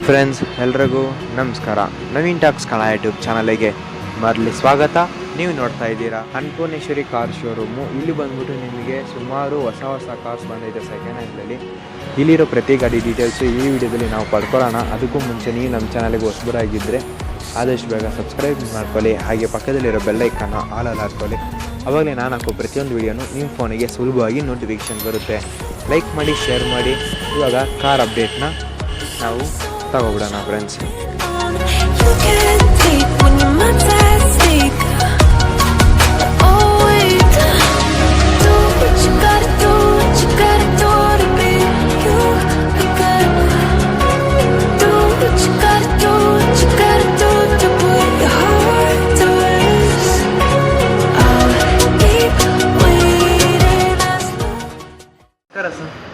Friends ಎಲ್ರಿಗೂ ನಮಸ್ಕಾರ. Naveen tax Kannada YouTube ಚಾನಲ್ಗೆ ಮರಳಿ ಸ್ವಾಗತ. ನೀವು ನೋಡ್ತಾ ಇದ್ದೀರಾ ಅನ್ನಪೂರ್ಣೇಶ್ವರಿ ಕಾರ್ ಶೋರೂಮು. ಇಲ್ಲಿ ಬಂದ್ಬಿಟ್ಟು ನಿಮಗೆ ಸುಮಾರು ಹೊಸ ಕಾರ್ಸ್ ಬಂದಿದೆ ಸೆಕೆಂಡ್ ಹ್ಯಾಂಡ್ನಲ್ಲಿ. ಇಲ್ಲಿರೋ ಪ್ರತಿ ಗಾಡಿ ಡೀಟೇಲ್ಸು ಈ ವಿಡಿಯೋದಲ್ಲಿ ನಾವು ಪಡ್ಕೊಳ್ಳೋಣ. ಅದಕ್ಕೂ ಮುಂಚೆ ನೀವು ನಮ್ಮ ಚಾನಲ್ಗೆ ಹೊಸಬರಾಗಿದ್ದರೆ ಆದಷ್ಟು ಬೇಗ ಸಬ್ಸ್ಕ್ರೈಬ್ ಮಾಡ್ಕೊಳ್ಳಿ, ಹಾಗೆ ಪಕ್ಕದಲ್ಲಿರೋ ಬೆಲ್ಲೈಕನ್ನು ಆಲಲ್ಲಿ ಹಾಕ್ಕೊಳ್ಳಿ. ಆವಾಗಲೇ ನಾನು ಹಾಕೋ ಪ್ರತಿಯೊಂದು ವಿಡಿಯೋನು ನಿಮ್ಮ ಫೋನಿಗೆ ಸುಲಭವಾಗಿ ನೋಟಿಫಿಕೇಷನ್ ಬರುತ್ತೆ. ಲೈಕ್ ಮಾಡಿ, ಶೇರ್ ಮಾಡಿ. ಇವಾಗ ಕಾರ್ ಅಪ್ಡೇಟ್ನ ನಾವು ತಗೋಬಿಡೋಣ ಫ್ರೆಂಡ್ಸ್.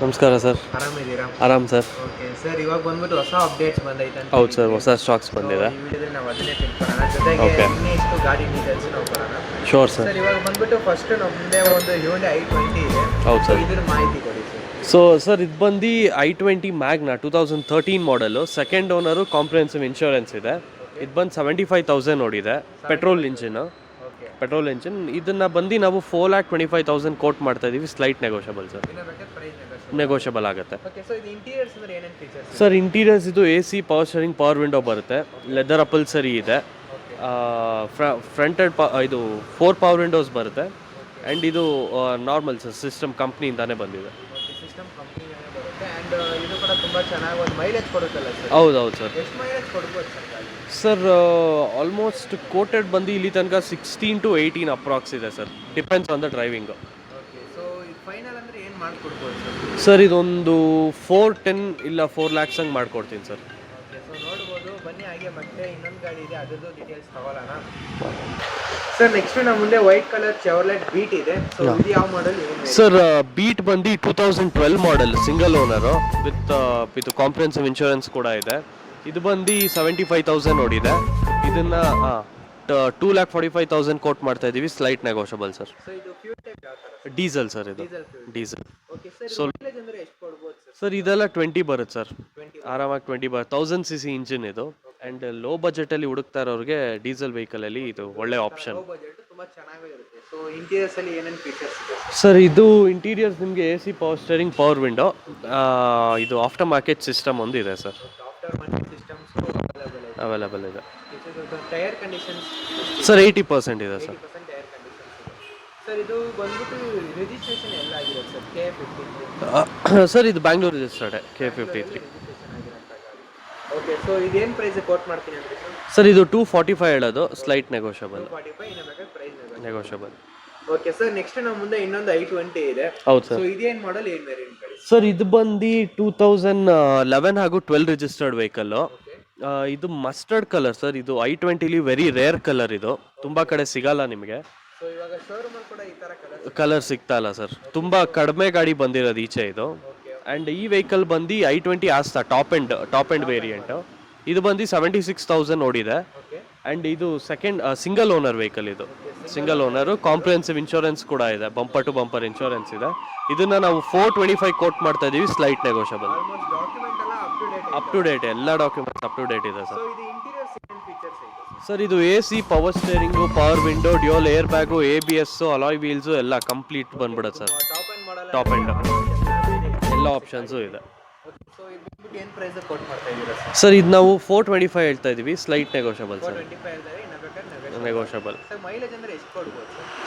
ನಮಸ್ಕಾರ ಸರ್. ಆರಾಮಿದ್ದೀರಾ? ಆರಾಮ್ ಸರ್. ಓಕೆ ಸರ್, ಇವಾಗ ಬಂದ್ಬಿಟ್ಟು ಹೊಸ ಅಪ್ಡೇಟ್ಸ್ ಬಂದೈತೆ ಅಂತ. ಹೌದು ಸರ್, ಹೊಸ ಸ್ಟಾಕ್ಸ್ ಬಂದಿದೆ. ಈ ವಿಡಿಯೋದಲ್ಲಿ ನಾವು ಅದನ್ನೇ ತಿಳ್ಕೊಳ್ಳೋಣ, ಜೊತೆಗೆ Okay. ಇನ್ನಿಷ್ಟು ಗಾಡಿ ಡೀಟೇಲ್ಸ್ ನಾವು ಬರೋಣ. Sure sir. ಸರ್, ಇವಾಗ ಬಂದ್ಬಿಟ್ಟು ಫಸ್ಟ್ ನಮ್ಮ ಮುಂದೆ ಒಂದು Hyundai i20 ಇದೆ. ಹೌದು ಸರ್. ಇದ್ರ ಮಾಹಿತಿ ಕೊಡಿ ಸರ್. ಸರ್ ಇದು ಬಂದು i20 ಮ್ಯಾಗ್ನಾ 2013 ಮಾಡಲು, ಸೆಕೆಂಡ್ ಓನರು, ಕಾಂಪ್ರಿಹೆನ್ಸಿವ್ ಇನ್ಶೂರೆನ್ಸ್ ಇದೆ. ಇದು ಬಂದು 75,000 ನೋಡಿದೆ. Petrol engine. ಇದನ್ನ ಬಂದು ನಾವು 4,25,000 ಕೋಟ್ ಮಾಡ್ತಾ ಇದೀವಿ. ಸ್ಲೈಟ್ ನೆಗೋಷಿಯಬಲ್ ಸರ್, ನೆಗೋಷಿಯಬಲ್ ಆಗುತ್ತೆ. ಸರ್ ಇಂಟೀರಿಯರ್ಸ್ ಇದು AC, power steering, power window ಬರುತ್ತೆ. ಲೆದರ್ ಅಪಲ್ಸರಿ ಇದೆ. ಫ್ರಂಟೆಡ್ ಇದು 4 ಪವರ್ ವಿಂಡೋಸ್ ಬರುತ್ತೆ. ಆ್ಯಂಡ್ ಇದು ನಾರ್ಮಲ್ ಸರ್, ಸಿಸ್ಟಮ್ ಕಂಪ್ನಿಯಿಂದಾನೇ ಬಂದಿದೆ. ಹೌದು ಸರ್. ಸರ್ ಆಲ್ಮೋಸ್ಟ್ ಕೋಟೆಡ್ ಬಂದು ಇಲ್ಲಿ ತನಕ 16 to 18 ಅಪ್ರಾಕ್ಸ್ ಇದೆ sir. Depends on the driving. Sir ಇದೊಂದು 410 ಇಲ್ಲ 4 lakhs ಹಂಗೆ ಮಾಡ್ಕೊಡ್ತೀನಿ ಸರ್. ಸರ್ ನೆಕ್ಸ್ಟ್ ನಮ್ಮ ಮುಂದೆ ವೈಟ್ ಕಲರ್ ಚೆವರ್ಲೆಟ್ ಬೀಟ್ ಇದೆ. ಇದು ಯಾವ ಮಾಡೆಲ್? ಸರ್ ಬೀಟ್ ಬಂದು 2012 model, single owner, with comprehensive insurance ಕೂಡ ಇದೆ. ಇದು ಬಂದು 75,000 ನೋಡಿದೆ. ಇದನ್ನ 2,45,000 ಕೋಟ್ ಮಾಡ್ತಾ ಇದೀವಿ. Slight negotiable sir. Diesel sir, ಇದು ಡೀಸೆಲ್. ಸರ್ ಇದೆಲ್ಲ 20 ಬರುತ್ತೆ ಸರ್, ಆರಾಮಾಗಿ 20 ಬರುತ್ತೆ. 1000cc ಇಂಜಿನ್ ಇದು. ಆ್ಯಂಡ್ ಲೋ ಬಜೆಟಲ್ಲಿ ಹುಡುಕ್ತಾ ಇರೋರಿಗೆ ಡೀಸೆಲ್ ವೆಹಿಕಲಲ್ಲಿ ಇದು ಒಳ್ಳೆ ಆಪ್ಷನ್. ಸರ್ ಇದು ಇಂಟೀರಿಯರ್ಸ್ ನಿಮಗೆ AC, power steering, power window, ಇದು ಆಫ್ಟರ್ ಮಾರ್ಕೆಟ್ ಸಿಸ್ಟಮ್ ಒಂದು ಇದೆ ಸರ್, ಅವೈಲೇಬಲ್ ಇದೆ. ಸರ್ 80% ಇದೆ ಸರ್. ಸರ್ ಇದು ಬ್ಯಾಂಗ್ಳೂರ್ ರಿಜಿಸ್ಟರ್ಡ್ K53. ಸರ್ ಇದು 245 ಹೇಳೋದು, slight negotiable. Okay sir, next ನಮ್ಮ ಮುಂದೆ ಇನ್ನೊಂದು i20 ಇದೆ. ಹೌದು ಸರ್. ಇದೇನ್ ಮಾಡೆಲ್, ಏನ್ ವೇರಿಯಂಟ್? ಸರ್ ಇದು ಬಂದು 2011 ಹಾಗೂ 12 ರಿಜಿಸ್ಟರ್ಡ್ ವೆಹಿಕಲ್. ಇದು ಮಸ್ಟರ್ಡ್ ಕಲರ್ ಸರ್. ಇದು i20ಲಿ ವೆರಿ ರೇರ್ ಕಲರ್. ಇದು ತುಂಬಾ ಕಡೆ ಸಿಗಲ್ಲ ನಿಮಗೆ. ಕಲರ್ ಸಿಗ್ತಾ ಇಲ್ಲ ಸರ್, ತುಂಬಾ ಕಡಿಮೆ ಗಾಡಿ ಬಂದಿರೋದು ಈಚೆ ಇದು. ಆ್ಯಂಡ್ ಈ ವೆಹಿಕಲ್ ಬಂದು i20 ಆಸ್ತಾ ಟಾಪ್ ಎಂಡ್ ವೇರಿಯಂಟ್. ಇದು ಬಂದು 76,000 ನೋಡಿದೆ. ಆ್ಯಂಡ್ ಇದು ಸಿಂಗಲ್ ಓನರ್ ವೆಹಿಕಲ್. ಇದು ಸಿಂಗಲ್ ಓನರು, ಕಾಂಪ್ರಿಹೆನ್ಸಿವ್ ಇನ್ಶೂರೆನ್ಸ್ ಕೂಡ ಇದೆ, ಬಂಪರ್ ಟು ಬಂಪರ್ ಇನ್ಶೂರೆನ್ಸ್ ಇದೆ. ಇದನ್ನ ನಾವು 425 ಕೋಟ್ ಮಾಡ್ತಾ ಇದೀವಿ. Slight negotiable. Up to date, ಎಲ್ಲ ಡಾಕ್ಯುಮೆಂಟ್ಸ್ ಅಪ್ ಟು ಡೇಟ್ ಇದೆ ಸರ್. ಸರ್ ಇದು AC, power steering, power window, dual air bag, ABS, alloy wheels ಎಲ್ಲ ಕಂಪ್ಲೀಟ್ ಬಂದ್ಬಿಡುತ್ತೆ ಸರ್. ಟಾಪ್ ಎಂಡ್ ಎಲ್ಲ ಆಪ್ಷನ್ಸು ಇದೆ ಸರ್. ಇದು ನಾವು 425 ಹೇಳ್ತಾ ಇದೀವಿ. Slight negotiable sir, negotiable.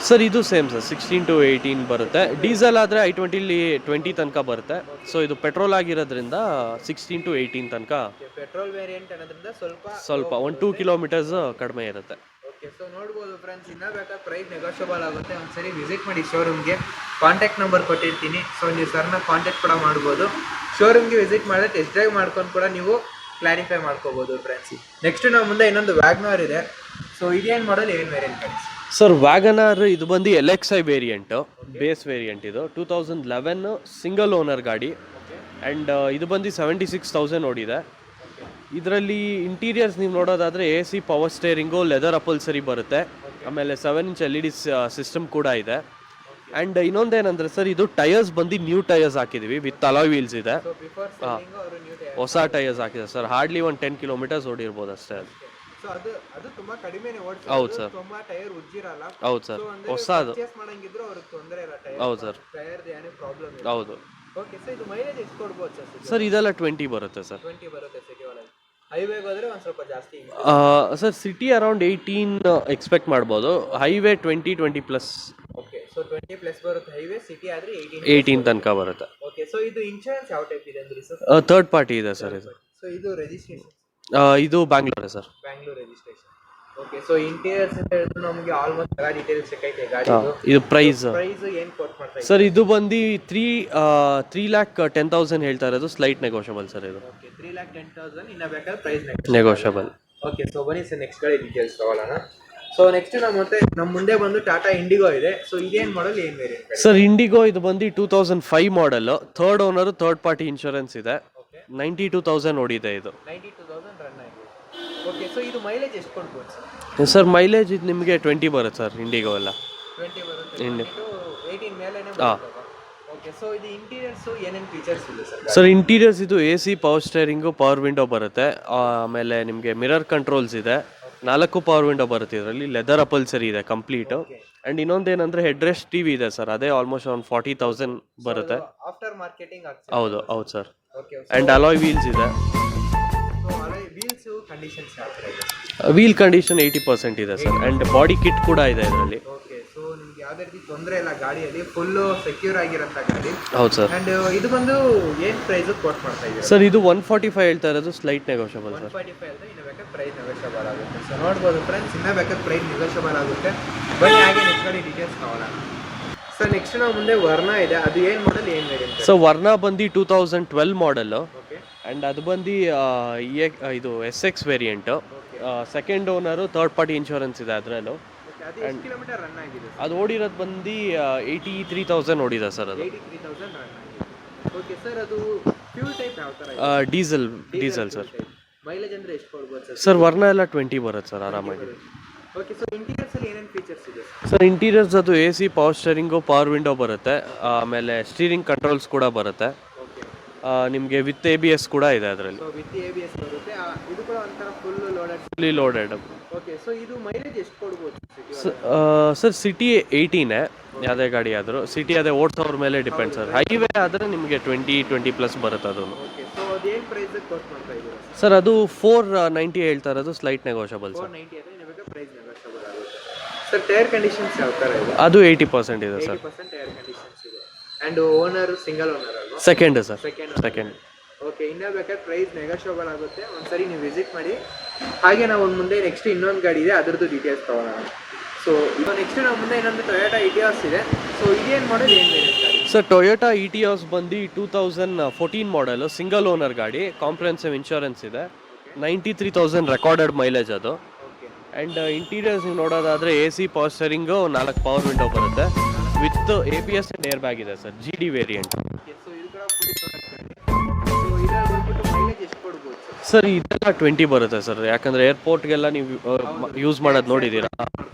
Sir ಇದು ಸೇಮ್ ಸರ್, 16 to 18 ಬರುತ್ತೆ. ಡೀಸೆಲ್ ಆದರೆ i20ಲಿ 20 ತನಕ ಬರುತ್ತೆ. ಸೊ ಇದು ಪೆಟ್ರೋಲ್ ಆಗಿರೋದ್ರಿಂದ 16 to 18 ತನಕ. ಪೆಟ್ರೋಲ್ ವೇರಿಯಂಟ್ ಅನ್ನೋದ್ರಿಂದ ಸ್ವಲ್ಪ 1-2 ಕಿಲೋಮೀಟರ್ಸ್ ಕಡಿಮೆ ಇರುತ್ತೆ. ಓಕೆ, ಸೊ ನೋಡ್ಬೋದು ಫ್ರೆಂಡ್ಸ್, ಇನ್ನೂ ಬೇಕಾದ್ರೆ ಪ್ರೈಸ್ ನೆಗೋಷಿಯಬಲ್ ಆಗುತ್ತೆ. ಒಂದ್ಸರಿ ವಿಸಿಟ್ ಮಾಡಿ ಶೋರೂಮ್ಗೆ. ಕಾಂಟ್ಯಾಕ್ಟ್ ನಂಬರ್ ಕೊಟ್ಟಿರ್ತೀನಿ, ಸೊ ನೀವು ಸರ್ನ ಕಾಂಟ್ಯಾಕ್ಟ್ ಕೂಡ ಮಾಡ್ಬೋದು. ಶೋರೂಮ್ಗೆ ವಿಸಿಟ್ ಮಾಡಿದ್ರೆ ಟೆಸ್ಟ್ ಡ್ರೈವ್ ಮಾಡ್ಕೊಂಡು ಕೂಡ ನೀವು ಕ್ಲಾರಿಫೈ ಮಾಡ್ಕೋಬೋದು ಫ್ರೆಂಡ್ಸ್. ನೆಕ್ಸ್ಟ್ ನಾವು ಮುಂದೆ ಇನ್ನೊಂದು ವ್ಯಾಗ್ನಾರ್ ಇದೆ. ಸೊ ಇದೇನು ಮಾಡಲ್, ಏನು ವೇರಿಯಂಟ್? ಸರ್ ವ್ಯಾಗನಾರ್ ಇದು ಬಂದು LXI ವೇರಿಯಂಟು, ಬೇಸ್ ವೇರಿಯಂಟ್. ಇದು 2011 ಸಿಂಗಲ್ ಓನರ್ ಗಾಡಿ. ಆ್ಯಂಡ್ ಇದು ಬಂದು 76,000 ನೋಡಿದೆ. ಇದರಲ್ಲಿ ಇಂಟೀರಿಯರ್ಸ್ ನೀವು ನೋಡೋದಾದರೆ AC, power steering, leather upholstery ಬರುತ್ತೆ. ಆಮೇಲೆ 7-inch LED ಸಿಸ್ಟಮ್ ಕೂಡ ಇದೆ. ಆ್ಯಂಡ್ ಇನ್ನೊಂದೇನಂದ್ರೆ ಸರ್ ಇದು ಟೈರ್ಸ್ ಬಂದು ನ್ಯೂ ಟೈರ್ಸ್ ಹಾಕಿದ್ದೀವಿ ವಿತ್ ಅಲಾಯ್ ವೀಲ್ಸ್ ಇದೆ. ಬಿಫೋರ್ ಸೆಲ್ಲಿಂಗ್ ಅವರು ನ್ಯೂ ಟೈರ್. ಹೊಸ ಟೈರ್ಸ್ ಹಾಕಿದೆ ಸರ್, ಹಾರ್ಡ್ಲಿ ಒಂದು 10 ಕಿಲೋಮೀಟರ್ಸ್ ಓಡಿರ್ಬೋದು ಅಷ್ಟೇ ಅದು. ಸೊ ಅದು ತುಂಬಾ ಕಡಿಮೆನೇ ಓಡಿಸಿ. ಹೌದು ಸರ್. ತುಂಬಾ ಟೈರ್ ಉಜ್ಜಿರಲ್ಲ. ಹೌದು ಸರ್, ಹೊಸ ಅದು. ಪರ್ಚೇಸ್ ಮಾಡಂಗಿದ್ರು ಅವ್ರಿಗೆ ತೊಂದರೆ ಇಲ್ಲ ಟೈರ್. ಹೌದು ಸರ್. ಟೈರ್ ಏನೇ ಪ್ರಾಬ್ಲಮ್ ಇಲ್ಲ. ಹೌದು ಓಕೆ, ಸೊ ಇದು ಮೈಲೇಜ್ ಎಷ್ಟು ಕೊಡ್ಬೋದು ಸರ್? ಸರ್ ಇದೆಲ್ಲ 20 ಬರುತ್ತೆ ಸರ್. 20 ಬರುತ್ತೆ ಸಿಟಿ ಒಳಗೆ. ಹೈವೇಗೆ ಹೋದ್ರೆ ಒಂದು ಸ್ವಲ್ಪ ಜಾಸ್ತಿ. ಸರ್ ಸಿಟಿ ಅರೌಂಡ್ 18 ಎಕ್ಸ್ಪೆಕ್ಟ್ ಮಾಡ್ಬೋದು, ಹೈವೇ 20+ ಓಕೆ, ಸೊ 20 ಪ್ಲಸ್ ಬರುತ್ತೆ ಹೈವೇ, ಸಿಟಿ ಆದ್ರೆ 18 ತನಕ ಬರುತ್ತೆ. ಓಕೆ, ಸೊ ಇದು ಇನ್ಶೂರೆನ್ಸ್ ಯಾವ ಟೈಪ್ ಇದೆ ಅಂದ್ರೆ ಸರ್? ಥರ್ಡ್ ಪಾರ್ಟಿ ಇದೆ ಸರ್ ಇದು. ಸೊ ಇದು ರಿಜಿಸ್ಟ್ರೇಷನ್ ಇದು ಬ್ಯಾಂಗ್ಳೂರೇ ಸರ್. Bangalore registration. Okay, so interiors ಅಂತ ಹೇಳಿದ್ರೆ ನಮಗೆ ಆಲ್ಮೋಸ್ಟ್ ಎಲ್ಲ ಡೀಟೇಲ್ಸ್ ಸಿಕ್ಕೈತೆ ಗಾಡಿದು. ಇದು ಪ್ರೈಸ್ ಏನು ಕೋಟ್ ಮಾಡ್ತಾ ಇದ್ದೀರಾ ಸರ್? ಇದು ಬಂದು 3,10,000 ಹೇಳ್ತಾ ಇರೋದು, ಸ್ಲೈಟ್ ನೆಗೋಷಿಯಬಲ್ ಸರ್ ಇದು. ಓಕೆ, 3,10,000 ಇನ್ನ ಬೇಕಾದ್ರೆ ಪ್ರೈಸ್ ನೆಗೋಷಿಯಬಲ್. ಓಕೆ, ಸೊ ಬನ್ನಿ ಸರ್ ನೆಕ್ಸ್ಟ್ ಗಾಡಿ ಡೀಟೇಲ್ಸ್ ತಗೊಳ್ಳೋಣ. ಸೊ ನೆಕ್ಸ್ಟ್ ನಮ್ಮ ಮುಂದೆ ಬಂದು ಟಾಟಾ ಇಂಡಿಗೋ ಇದೆ. ಸೊ ಇದೇನು ಮಾಡಲ್, ಏನು ವೇರಿಯಂಟ್ ಸರ್? ಇಂಡಿಗೋ ಇದು ಬಂದು 2005 model, third owner, third party insurance ಇದೆ. 92,000 ಓಡಿದೆ ಇದು. 92,000 ರನ್ ಆಗಿದೆ. ಓಕೆ, ಸೊ ಇದು ಮೈಲೇಜ್ ಎಷ್ಟು ಕೊಡ್ಬೋದು ಸರ್? ಸರ್ ಮೈಲೇಜ್ ಇದು ನಿಮಗೆ 20 ಬರುತ್ತೆ ಸರ್ ಇಂಡಿಗೋ ಎಲ್ಲ. 20 ಬರುತ್ತೆ. 18 ಮೇಲೆನೇ ಹಾಂ. ಬರುತ್ತೆ. ಓಕೆ, ಸೊ ಇದು ಇಂಟೀರಿಯರ್ಸ್ ಏನೇನು ಫೀಚರ್ಸ್ ಇದೆ ಸರ್? ಸರ್ ಇಂಟೀರಿಯರ್ಸ್ ಇದು AC, power steering, power window ಬರುತ್ತೆ. ಆಮೇಲೆ ನಿಮಗೆ ಮಿರರ್ ಕಂಟ್ರೋಲ್ಸ್ ಇದೆ, 4 ಪವರ್ ವಿಂಡೋ ಬರುತ್ತೆ ಇದರಲ್ಲಿ. ಲೆದರ್ ಅಪಲ್ಸರಿ ಇದೆ ಕಂಪ್ಲೀಟು. ಆ್ಯಂಡ್ ಇನ್ನೊಂದೇನಂದ್ರೆ ಹೆಡ್ ರೆಸ್ಟ್ TV ಇದೆ ಸರ್, ಅದೇ ಆಲ್ಮೋಸ್ಟ್ ಒಂದು 40,000 ಬರುತ್ತೆ. ಆಫ್ಟರ್ ಮಾರ್ಕೆಟಿಂಗ್ ಹೌದು ಹೌದು sir. Okay, and alloy wheels ಇದೆ. ಸೊ ಅದೇ ವೀಲ್ಸ್ ಕಂಡೀಷನ್ಸ್ ಯಾವ ಥರ ಇದೆ? ವೀಲ್ ಕಂಡೀಷನ್ 80% ಇದೆ ಸರ್. ಆ್ಯಂಡ್ ಬಾಡಿ ಕಿಟ್ ಕೂಡ ಇದೆ ಇದರಲ್ಲಿ. ಓಕೆ, ಸೊ ನಿಮ್ಗೆ ಯಾವುದೇ ರೀತಿ ತೊಂದರೆ ಇಲ್ಲ ಗಾಡಿಯಲ್ಲಿ, ಫುಲ್ಲು ಸೆಕ್ಯೂರ್ ಆಗಿರೋಂಥ ಗಾಡಿ. ಹೌದು ಸರ್. ಆ್ಯಂಡ್ ಇದು ಬಂದು ಏನು ಪ್ರೈಸ್ ಕೋಟ್ ಮಾಡ್ತಾ ಇದ್ದೀರಾ ಸರ್? ಇದು 145 ಹೇಳ್ತಾ ಇರೋದು, ಸ್ಲೈಟ್ ನೆಗೋಷಿಯಬಲ್ ಸರ್. 145 ಅಂದರೆ ಇನ್ನು ಬೇಕಾದ್ರೆ ಪ್ರೈಸ್ ನೆಗೋಷಿಯಬಲ್ ಆಗುತ್ತೆ. ಸೊ ನೋಡ್ಬೋದು ಫ್ರೆಂಡ್ಸ್, ಇನ್ನೂ ಬೇಕಾದ್ರೆ ಪ್ರೈಸ್ ನೆಗೋಷಿಯಬಲ್ ಆಗುತ್ತೆ. ಬನ್ನಿ ಹಾಗೆ ನೆಕ್ಸ್ಟ್ ಗಾಡಿ ಡೀಟೇಲ್ಸ್ ತಗೊಳ್ಳೋಣ. ಸರ್ ನೆಕ್ಸ್ಟ್ ನಾವು ಮುಂದೆ ವರ್ನಾ ಇದೆ, ಅದು ಏನು ಮಾಡಲ್, ಏನು ವೇರಿಯಂಟ್? ಸೊ ವರ್ನಾ ಬಂದು 2012 ಮಾಡಲ್ಲು. ಓಕೆ, ಆ್ಯಂಡ್ ಅದು ಬಂದು ಇದು SX variant. Second owner, third party insurance ಇದೆ ಅದರಲ್ಲೂ. ಅದು ಎಷ್ಟು ಕಿಲೋಮೀಟರ್ ರನ್ ಆಗಿದೆ? ಅದು ಓಡಿರೋದು ಬಂದು 83,000 ಓಡಿದೆ ಸರ್ ಅದು. 83,000 ರನ್ ಆಗಿದೆ. ಓಕೆ ಸರ್, ಅದು ಫ್ಯೂಲ್ ಟೈಪ್ ಯಾವ ಥರ? Diesel sir. ಮೈಲೇಜ್ ಅಂದರೆ ಎಷ್ಟು ಕೊಡ್ಬೋದು ಸರ್? ಸರ್ ವರ್ನಾ ಎಲ್ಲ 20 ಬರುತ್ತೆ ಸರ್ ಆರಾಮಾಗಿ. ಓಕೆ, ಸೊ ಇಂಟೀರಿಯರ್ಸಲ್ಲಿ ಏನೇನು ಫೀಚರ್ಸ್ ಇದೆ ಸರ್? ಇಂಟೀರಿಯರ್ಸ್ ಅದು AC, power steering, power window ಬರುತ್ತೆ. ಆಮೇಲೆ ಸ್ಟೀರಿಂಗ್ ಕಂಟ್ರೋಲ್ಸ್ ಕೂಡ ಬರುತ್ತೆ. ಓಕೆ, ನಿಮಗೆ ವಿತ್ ABS ಕೂಡ ಇದೆ ಅದರಲ್ಲಿ. ಸೊ ವಿತ್ ABS ಬರುತ್ತೆ. ಇದು ಕೂಡ ಒಂಥರ ಫುಲ್ಲಿ ಲೋಡೆಡ್. ಓಕೆ, ಸೊ ಇದು ಮೈಲೇಜ್ ಎಷ್ಟು ಕೊಡ್ಬೋದು? ಸರ್ ಸಿಟಿ 18 ಯಾವುದೇ ಗಾಡಿ ಆದರೂ. ಸಿಟಿ ಅದೇ ಓಡ್ಸೋದ್ರ ಮೇಲೆ ಡಿಪೆಂಡ್ ಸರ್. ಹೈವೇ ಆದರೆ ನಿಮಗೆ 20+ ಬರುತ್ತೆ ಅದು. ಓಕೆ, ಸೊ ಅದೇನು ಪ್ರೈಸ್ ಕೋಟ್ ಮಾಡ್ತಾ ಇದ್ದೀರಾ ಸರ್? ಅದು 490 ಹೇಳ್ತಾ ಇರೋದು, ಸ್ಲೈಟ್ ನೆಗೋಷಿಯಬಲ್ ಸರ್. 490 ಅಂದರೆ ಇನ್ನು ಬೇಕಾದ್ರೆ ಪ್ರೈಸ್ ನೆಗೋಷಿಯಬಲ್ ಆಗುತ್ತೆ. ಸರ್ ಟೈರ್ ಕಂಡೀಷನ್ಸ್ ಯಾವ ಥರ ಇದೆ? ಅದು 80% ಇದೆ ಸರ್. 80% ಟೈರ್ ಕಂಡೀಷನ್ಸ್ ಇದೆ. ಆ್ಯಂಡ್ ಓನರ್ ಸಿಂಗಲ್ ಓನರ್ ಅಲ್ವಾ? Second sir. ಸೆಕೆಂಡ್. ಓಕೆ, ಇನ್ನೂ ಬೇಕಾದ್ರೆ ಪ್ರೈಸ್ ನೆಗೋಷಿಯಬಲ್ ಆಗುತ್ತೆ. ಒಂದ್ಸರಿ ನೀವು ವಿಸಿಟ್ ಮಾಡಿ. ಹಾಗೆ ನಾವು ಒಂದು ಮುಂದೆ ನೆಕ್ಸ್ಟ್ ಇನ್ನೊಂದು ಗಾಡಿ ಇದೆ, ಅದರದ್ದು ಡೀಟೇಲ್ಸ್ ತೊಗೊಳ್ಳೋಣ. ಸೊ ಇವಾಗ ನೆಕ್ಸ್ಟ್ ನಮ್ಮ ಮುಂದೆ ಇನ್ನೊಂದು ಟೊಯೋಟಾ ಇಟಿಯಾಸ್ ಇದೆ. ಸೊ ಇದೇನು ಮಾಡಲ್, ಏನು ವೇರಿಯಂಟ್ ಗಾಡಿ? ಸರ್ ಟೊಯೋಟಾ ಇಟಿಯಾಸ್ ಬಂದು 2014 ಮಾಡಲು, ಸಿಂಗಲ್ ಓನರ್ ಗಾಡಿ, ಕಾಂಪ್ರಿಹೆನ್ಸಿವ್ ಇನ್ಶೂರೆನ್ಸ್ ಇದೆ. 93,000 ರೆಕಾರ್ಡೆಡ್ ಮೈಲೇಜ್ ಅದು. ಓಕೆ, ಆ್ಯಂಡ್ ಇಂಟೀರಿಯರ್ಸ್ ನೀವು ನೋಡೋದಾದರೆ AC, power steering, 4 power window ಬರುತ್ತೆ with ABS and air bag ಇದೆ sir. GD variant. Okay, so ಇದು ಕೂಡ ಫುಲ್ ಗಾಡಿ. ಸೊ ಇದರಲ್ಲಿ ಬಂದ್ಬಿಟ್ಟು ಮೈಲೇಜ್ ಎಷ್ಟು ಕೊಡ್ಬೋದು ಸರ್? ಸರ್ ಇದೆಲ್ಲ 20 ಬರುತ್ತೆ ಸರ್. ಯಾಕಂದರೆ ಏರ್ಪೋರ್ಟ್ಗೆಲ್ಲ ನೀವು ಯೂಸ್ ಮಾಡೋದು ನೋಡಿದ್ದೀರಾ.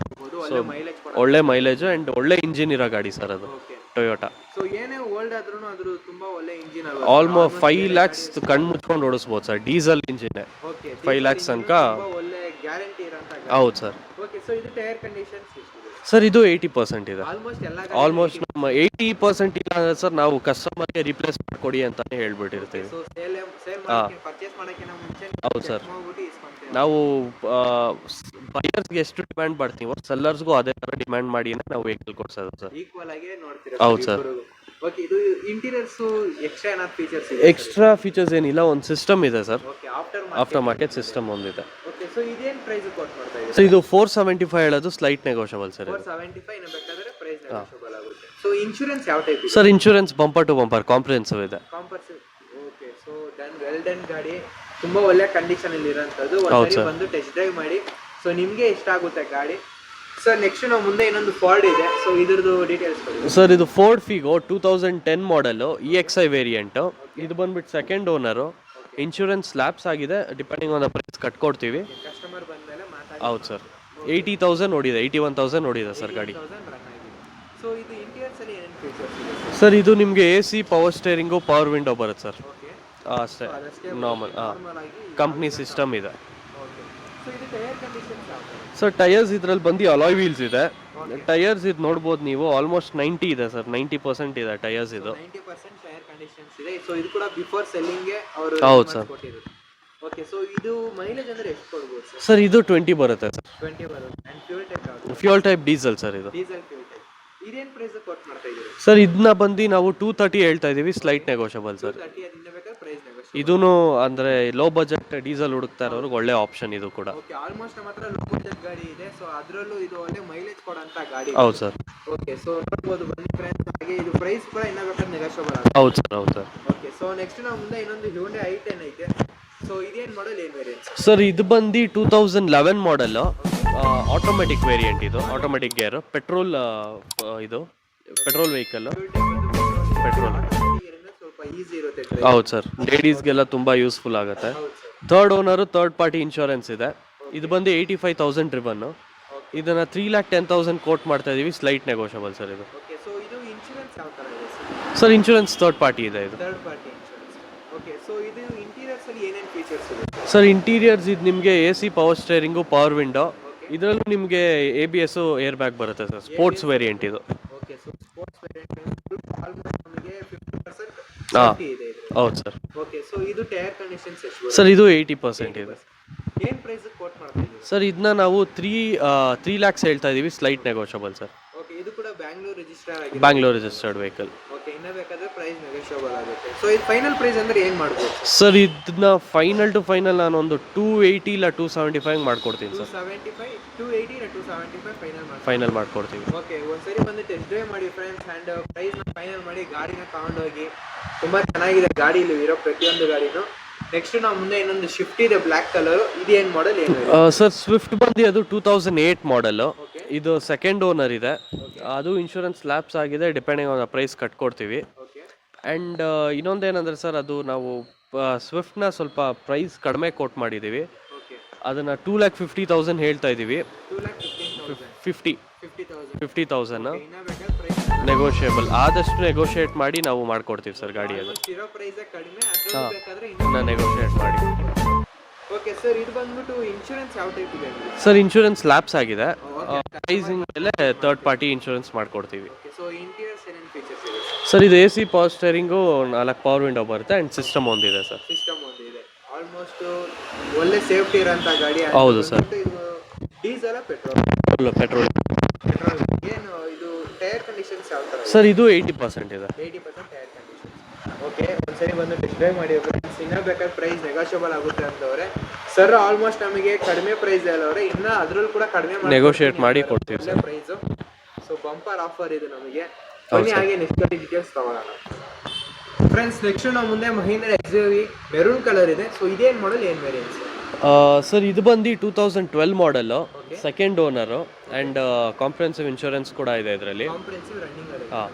ಒಳ್ಳೆ ಮೈಲೇಜ್ ಒಳ್ಳೆ ಮೈಲೇಜು ಆ್ಯಂಡ್ ಒಳ್ಳೆ ಇಂಜಿನ್ ಇರೋ ಗಾಡಿ ಸರ್ ಅದು ಓಕೆ, ಟೊಯೋಟಾ. ಸೊ ಏನೇ ಓಲ್ಡ್ ಆದ್ರೂ ಅದ್ರ ತುಂಬಾ ಒಳ್ಳೆ ಇಂಜಿನ್ ಅಲ್ವಾ? ಆಲ್ಮೋಸ್ಟ್ 5 lakhs ಕಣ್ಣು ಮುಚ್ಕೊಂಡು ಓಡಿಸ್ಬೋದು sir. Diesel engine. Okay, 5 lakhs ತನಕ. ತುಂಬಾ ಒಳ್ಳೆ ಗ್ಯಾರಂಟಿ ಇರೋಂಥ ಗಾಡಿ. ಹೌದು ಸರ್. ಓಕೆ, ಸೊ ಇದು ಟೈರ್ ಕಂಡೀಷನ್ಸ್ ಎಷ್ಟಿದೆ ಸರ್? ಇದು 80% ಇದೆ. ಆಲ್ಮೋಸ್ಟ್ ಎಲ್ಲ ಆಲ್ಮೋಸ್ಟ್ ನಮ್ಮ 80% ಇಲ್ಲ ಅಂದರೆ ಸರ್ ನಾವು ಕಸ್ಟಮರ್ಗೆ ರಿಪ್ಲೇಸ್ ಮಾಡಿಕೊಡಿ ಅಂತಾನೆ ಹೇಳ್ಬಿಟ್ಟಿರ್ತೀವಿ. ಸೊ ಸೇಲ್ ಮಾಡಕ್ಕೆ ಪರ್ಚೇಸ್ ಮಾಡಕ್ಕೆ ನಾವು ಮುಂಚೆ ಹೌದು ಸರ್. ಹೋಗ್ಬಿಟ್ಟು ಇಸ್ಕೊಂತೀವಿ. ನಾವು ಬಯರ್ಸ್ಗೆ ಎಷ್ಟು ಡಿಮ್ಯಾಂಡ್ ಮಾಡ್ತೀವೋ ಸೆಲ್ಲರ್ಸ್ಗೂ ಅದೇ ಥರ ಡಿಮ್ಯಾಂಡ್ ಮಾಡಿನೇ ನಾವು ವೆಹಿಕಲ್ ಕೊಡ್ಸೋದು ಸರ್. ಈಕ್ವಲ್ ಆಗಿ ನೋಡ್ತೀರಾ? ಹೌದು ಸರ್. ಓಕೆ, ಇದು ಇಂಟೀರಿಯರ್ಸ್ ಎಕ್ಸ್ಟ್ರಾ ಏನಾದ್ರು ಫೀಚರ್ಸ್ ಇದೆ? ಎಕ್ಸ್ಟ್ರಾ ಫೀಚರ್ಸ್ ಏನಿಲ್ಲ, ಒಂದು ಸಿಸ್ಟಮ್ ಇದೆ sir. Okay, after market system ಒಂದಿದೆ. ಓಕೆ, ಸೊ ಇದೇನು ಪ್ರೈಸ್ ಕೋಟ್ ಮಾಡ್ತಾ ಇದ್ದೀರಾ? ಸೊ ಇದು 475 ಹೇಳೋದು, ಸ್ಲೈಟ್ ನೆಗೋಷಿಯಬಲ್ ಸರ್. 475 ಇನ್ನು ಬೇಕಾದ್ರೆ ಪ್ರೈಸ್ ನೆಗೋಷಿಯಬಲ್ ಆಗುತ್ತೆ. ಸೊ ಇನ್ಶೂರೆನ್ಸ್ ಯಾವ ಟೈಪ್ ಇದೆ sir? Insurance bumper to bumper comprehensive ಇದೆ. Comprehensive. Okay, so well done ಗಾಡಿ, ತುಂಬಾ ಒಳ್ಳೆ ಕಂಡೀಷನ್ ಅಲ್ಲಿ ಇರೋಂಥದ್ದು. ಹೌದು ಒಂದ್ಸರಿ ಸರ್. ಬಂದು ಟೆಸ್ಟ್ ಡ್ರೈವ್ ಮಾಡಿ. ಸೊ ನಿಮಗೆ ಇಷ್ಟ ಆಗುತ್ತೆ ಗಾಡಿ. ಸರ್ ನೆಕ್ಸ್ಟ್ ನಾವು ಮುಂದೆ ಇನ್ನೊಂದು ಫಾರ್ಡ್ ಇದೆ. ಸೊ ಇದ್ರದ್ದು ಡೀಟೇಲ್ಸ್ ಕೊಡಿ ಸರ್. ಇದು ಫೋರ್ಡ್ ಫಿಗೋ 2010 ಮಾಡಲು, EXI ವೇರಿಯಂಟು. ಇದು ಬಂದ್ಬಿಟ್ಟು ಸೆಕೆಂಡ್ ಓನರು. ಇನ್ಶೂರೆನ್ಸ್ ಲ್ಯಾಪ್ಸ್ ಆಗಿದೆ, ಡಿಪೆಂಡಿಂಗ್ ಆನ್ ದ ಪ್ರೈಸ್ ಕಟ್ಕೊಡ್ತೀವಿ. ಕಸ್ಟಮರ್ ಬಂದಮೇಲೆ ಮಾತಾಡಿ. ಹೌದು ಸರ್. 80,000 ಓಡಿದೆ, 81,000 ಓಡಿದೆ ಸರ್ ಗಾಡಿ. 80,000 ರನ್ ಆಗಿದೆ. ಸೊ ಇದು ಇಂಟೀರಿಯರ್ಸ್ ಅಲ್ಲಿ ಏನೇನು ಫೀಚರ್ಸ್ ಇದೆ ಸರ್ ಇದು ನಿಮಗೆ A C power steering power window ಬರುತ್ತೆ ಸರ್. ಓಕೆ ಅಷ್ಟೇ ಅದಷ್ಟೇ ನಾರ್ಮಲ್. ನಾರ್ಮಲ್ ಆಗಿ ಕಂಪ್ನಿ ಸಿಸ್ಟಮ್ ಇದೆ. ಓಕೆ ಸೊ ಇದು ಟೈರ್ ಕಂಡೀಷನ್ಸ್ ಯಾವ ಥರ ಸರ್ ಟೈರ್ಸ್ ಇದ್ರಲ್ಲಿ ಬಂದು ಅಲಾಯ್ ವೀಲ್ಸ್ ಇದೆ. ಟೈರ್ಸ್ ಇದು ನೋಡ್ಬೋದು ನೀವು, ಆಲ್ಮೋಸ್ಟ್ 90 ಇದೆ ಸರ್, 90% ಇದೆ ಟೈರ್ಸ್ ಇದು. 90% ಟೈರ್ ಕಂಡೀಷನ್ಸ್ ಇದೆ. ಸೊ ಇದು ಕೂಡ ಬಿಫೋರ್ ಸೆಲ್ಲಿಂಗ್ಗೆ ಅವರು ಹೌದು ಸರ್. ಕೊಟ್ಟಿರೋದು. ಓಕೆ ಸೊ ಇದು ಮೈಲೇಜ್ ಅಂದ್ರೆ ಎಷ್ಟು ಕೊಡ್ಬೋದು ಸರ್? ಸರ್ ಇದು 20 ಬರುತ್ತೆ ಸರ್. 20 ಬರುತ್ತೆ. ಅಂಡ್ ಫ್ಯೂಲ್ ಟೈಪ್ ಯಾವುದು? ಫ್ಯೂಲ್ ಟೈಪ್ ಡೀಸೆಲ್ ಸರ್ ಇದು. Diesel fuel type. ಇದೇನು ಪ್ರೈಸ್ ಕೊಟ್ಟು ಮಾಡ್ತಾ ಇದ್ದೀರಿ? ಸರ್ ಇದನ್ನ ಬಂದು ನಾವು 230 ಹೇಳ್ತಾ ಇದೀವಿ, ಸ್ಲೈಟ್ ನೆಗೋಷಿಯಬಲ್ ಸರ್. 30 ಅದಿಂದ ಬೇಕಾದ್ರೆ ಪ್ರೈಸ್ ನೆಗೋಷಿಯೇಟ್. ಇದೂನು ಅಂದ್ರೆ ಲೋ ಬಜೆಟ್ ಡೀಸೆಲ್ ಹುಡುಕ್ತಾ ಇರೋರಿಗೆ ಒಳ್ಳೆ ಆಪ್ಷನ್ ಇದು ಕೂಡ. ಓಕೆ ಆಲ್ಮೋಸ್ಟ್ ನಮ್ಮ ಹತ್ರ ಲೋ ಬಜೆಟ್ ಗಾಡಿ ಇದೆ. ಸೊ ಅದರಲ್ಲೂ ಇದು ಒಳ್ಳೆ ಮೈಲೇಜ್ ಕೊಡೋಂಥ ಗಾಡಿ. ಹೌದು ಸರ್. ಓಕೆ ಸೊ ನೋಡ್ಬೋದು ಬನ್ನಿ ಫ್ರೆಂಡ್ಸ್. ಹಾಗೆ ಇದು ಪ್ರೈಸ್ ಕೂಡ ಇನ್ನ ಬೇಕಾದ್ರೆ ನೆಗೋಷಿಯಬಲ್ ಆಗುತ್ತೆ. ಹೌದು ಸರ್. ಹೌದು ಸರ್. ಓಕೆ ಸೊ ನೆಕ್ಸ್ಟ್ ನಾವು ಮುಂದೆ ಇನ್ನೊಂದು Hyundai i10 ಐತೆ. ಸೊ ಇದೇನು ಮಾಡಲ್ ಏನು ವೇರಿಯಂಟ್ ಸರ್ ಇದು ಬಂದು 2011 ಮಾಡೆಲ್, ಆಟೋಮೆಟಿಕ್ ವೇರಿಯಂಟ್ ಇದು. ಆಟೋಮೆಟಿಕ್ ಗೇರ್, ಪೆಟ್ರೋಲ್ ಇದು ಪೆಟ್ರೋಲ್ ವೆಹಿಕಲ್. ಪೆಟ್ರೋಲ್ ಸ್ವಲ್ಪ ಈಸಿ ಇರುತ್ತೆ. ಹೌದು ಸರ್. ಲೇಡೀಸ್ಗೆಲ್ಲ ತುಂಬ ಯೂಸ್ಫುಲ್ ಆಗುತ್ತೆ. Third owner, third party insurance ಇದೆ. ಇದು ಬಂದು 85,000 ಡ್ರಿವನ್. ಇದನ್ನ 3,10,000 ಕೋಟ್ ಮಾಡ್ತಾ ಇದೀವಿ, ಸ್ಲೈಟ್ ನೆಗೋಷಿಯಬಲ್ ಸರ್ ಇದು. ಓಕೆ ಸೊ ಇದು ಇನ್ಶೂರೆನ್ಸ್ ಯಾವ ಥರ ಇದೆ sir? Sir insurance third party ಇದೆ ಇದು. Third party insurance. Okay so ಇದು ಇಂಟೀರಿಯರ್ಸ್ ಅಲ್ಲಿ ಏನೇನು ಫೀಚರ್ಸ್ ಇದೆ ಸರ್ ಇಂಟೀರಿಯರ್ಸ್ ಇದು ನಿಮಗೆ A C power steering, power window, ಇದರಲ್ಲೂ ನಿಮಗೆ ABS ಏರ್ ಬ್ಯಾಗ್ ಬರುತ್ತೆ ಸರ್. ಸ್ಪೋರ್ಟ್ಸ್ ವೇರಿಯಂಟ್ ಇದು. Okay so sports variant almost ನಮಗೆ 50% ಹಾ. ಸೇಫ್ಟಿ ಇದೆ ಇದು. ಹೌದು ಸರ್. ಓಕೆ ಸೊ ಇದು ಟೈರ್ ಕಂಡೀಷನ್ಸ್ ಎಷ್ಟು ಬರುತ್ತೆ? ಸರ್ ಇದು 80% ಇದೆ. ಏನು ಪ್ರೈಸ್ ಕೋಟ್ ಮಾಡ್ತಾ ಇದ್ದೀವಿ? ಸರ್ ಇದನ್ನ ನಾವು 3 lakhs ಹೇಳ್ತಾ ಇದೀವಿ, ಸ್ಲೈಟ್ ನೆಗೋಷಿಯಬಲ್ ಸರ್. ಓಕೆ ಇದು ಕೂಡ ಬ್ಯಾಂಗ್ಳೂರ್ ರಿಜಿಸ್ಟರ್ ಆಗಿದೆ. Bangalore registered vehicle. ಓಕೆ ಇನ್ನ ಬೇಕಾದ್ರೆ ಪ್ರೈಸ್ ನೆಗೋಷಿಯಬಲ್ ಆಗುತ್ತೆ. ಸೊ ಇದು ಫೈನಲ್ ಪ್ರೈಸ್ ಅಂದ್ರೆ ಏನು ಮಾಡ್ಬೋದು? ಸರ್ ಇದನ್ನ ಫೈನಲ್ ಟು ಫೈನಲ್ ನಾನು ಒಂದು 280 ಇಲ್ಲ 275 ಮಾಡ್ಕೊಡ್ತೀನಿ ಸರ್. 275 280 ಇಲ್ಲ 275 ಫೈನಲ್ ಮಾಡಿ. ಫೈನಲ್ ಮಾಡ್ಕೊಡ್ತೀವಿ. ಓಕೆ ಒಂದ್ಸರಿ ಬಂದು ಟೆಸ್ಟ್ ಡ್ರೈವ್ ಮಾಡಿ ಫ್ರೆಂಡ್ಸ್. ಆ್ಯಂಡ್ ಪ್ರೈಸ್ನ ಫೈನಲ್ ಮಾಡಿ ಗಾಡಿನ ತಗೊಂಡೋಗಿ. ತುಂಬ ಚೆನ್ನಾಗಿದೆ ಗಾಡಿ, ಇಲ್ಲಿ ಇರೋ ಪ್ರತಿಯೊಂದು ಗಾಡಿನೂ. ನೆಕ್ಸ್ಟ್ ನಾವು ಮುಂದೆ ಇನ್ನೊಂದು ಶಿಫ್ಟ್ ಇದೆ ಬ್ಲ್ಯಾಕ್ ಕಲರು. ಇದೇನು ಮಾಡೆಲ್ ಏನು? ಸರ್ ಸ್ವಿಫ್ಟ್ ಬಂದು ಅದು 2008 ಮಾಡೆಲ್ಲು. ಇದು ಸೆಕೆಂಡ್ ಓನರ್ ಇದೆ. ಅದು ಇನ್ಶೂರೆನ್ಸ್ ಲ್ಯಾಪ್ಸ್ ಆಗಿದೆ, ಡಿಪೆಂಡಿಂಗ್ ಆನ್ ಪ್ರೈಸ್ ಕಟ್ಕೊಡ್ತೀವಿ. ಓಕೆ ಆ್ಯಂಡ್ ಇನ್ನೊಂದೇನಂದ್ರೆ ಸರ್, ಅದು ನಾವು ಸ್ವಿಫ್ಟ್ನ ಸ್ವಲ್ಪ ಪ್ರೈಸ್ ಕಡಿಮೆ ಕೋಟ್ ಮಾಡಿದ್ದೀವಿ. ಓಕೆ ಅದನ್ನು 2,50,000 ಹೇಳ್ತಾ ಇದ್ದೀವಿ. 2,15,000 50,000 50,000 ಇನ್ನ ಬೇಕಾದ್ರೆ ಪ್ರೈಸ್ ನೆಗೋಷಿಯೇಬಲ್, ಆದಷ್ಟು ನೆಗೋಷಿಯೇಟ್ ಮಾಡಿ ನಾವು ಮಾಡ್ಕೊಡ್ತೀವಿ ಸರ್ ಗಾಡಿ. ಅದು ಇರೋ ಪ್ರೈಸ್ ಕಡಿಮೆ, ಹಾ. ಅದ್ರಲ್ಲಿ ಬೇಕಾದ್ರೆ ಇನ್ನು ನೆಗೋಷಿಯೇಟ್ ಮಾಡಿ. ಓಕೆ ಸರ್ ಇದು ಬಂದ್ಬಿಟ್ಟು ಇನ್ಶೂರೆನ್ಸ್ ಯಾವ ಟೈಪ್ ಇದೆ ಅಂದ್ರೆ? ಸರ್ ಇನ್ಶೂರೆನ್ಸ್ ಲ್ಯಾಪ್ಸ್ ಆಗಿದೆ. ಪ್ರೈಸಿಂಗ್ ಮೇಲೆ ಥರ್ಡ್ ಪಾರ್ಟಿ ಇನ್ಶೂರೆನ್ಸ್ ಮಾಡ್ಕೊಡ್ತೀವಿ. ಓಕೆ ಸೊ ಇಂಟೀರಿಯರ್ಸ್ ಏನೇನು ಫೀಚರ್ಸ್ ಇದೆ? ಸರ್ ಇದು AC power steering, 4 power window ಬರುತ್ತೆ, ಆ್ಯಂಡ್ ಸಿಸ್ಟಮ್ ಒಂದಿದೆ ಸರ್. ಸಿಸ್ಟಮ್ ಒಂದಿದೆ. ಆಲ್ಮೋಸ್ಟ್ ಒಳ್ಳೆ ಸೇಫ್ಟಿ ಇರೋಂಥ ಗಾಡಿ. ಹೌದು ಸರ್. ಇದು ಡೀಸೆಲ್ ಪೆಟ್ರೋಲ್? ಪೆಟ್ರೋಲ್. ಪೆಟ್ರೋಲ್. ಏನು ಇದು ಟೈರ್ ಕಂಡೀಷನ್ಸ್ ಯಾವ ಥರ? ಸರ್ ಇದು 80% ಇದೆ. 80% ಟೈರ್ ಕಂಡೀಷನ್ಸ್. ಓಕೆ ಒಂದ್ಸರಿ ಬಂದು ಟೆಸ್ಟ್ ಡ್ರೈವ್ ಮಾಡಿ ಫ್ರೆಂಡ್ಸ್. ಇನ್ನೂ ಬೇಕಾದ್ರೆ ಪ್ರೈಸ್ ನೆಗೋಷಿಯಬಲ್ ಆಗುತ್ತೆ ಅಂತವ್ರೆ ಸರ್. ಆಲ್ಮೋಸ್ಟ್ ನಮಗೆ ಕಡಿಮೆ ಪ್ರೈಸ್ ಹೇಳೋರೆ, ಇನ್ನು ಅದ್ರಲ್ಲಿ ಕೂಡ ಕಡಿಮೆ ನೆಗೋಷಿಯೇಟ್ ಮಾಡಿ ಕೊಡ್ತೀವಿ sir. Price. So bumper offer ಇದೆ ನಮಗೆ. ಬನ್ನಿ ಹಾಗೆ ನೆಕ್ಸ್ಟ್ ಗಾಡಿ ಡೀಟೇಲ್ಸ್ ತಗೊಳ್ಳೋಣ ಫ್ರೆಂಡ್ಸ್. ನೆಕ್ಸ್ಟ್ ನಾವು ಮುಂದೆ ಮಹೀಂದ್ರ XUV ಮೆರೂನ್ ಕಲರ್ ಇದೆ. ಸೊ ಇದೇನು ಮಾಡಲ್ ಏನು ವೇರಿಯಂಟ್ ಸರ್ ಇದು ಬಂದು 2012 model, second owner, and comprehensive insurance ಕೂಡ ಇದೆ ಇದರಲ್ಲಿ. ಕಾಂಪ್ರಿಹೆನ್ಸಿವ್ ರನ್ನಿಂಗ್ ಗಾಡಿ. ಹಾಂ.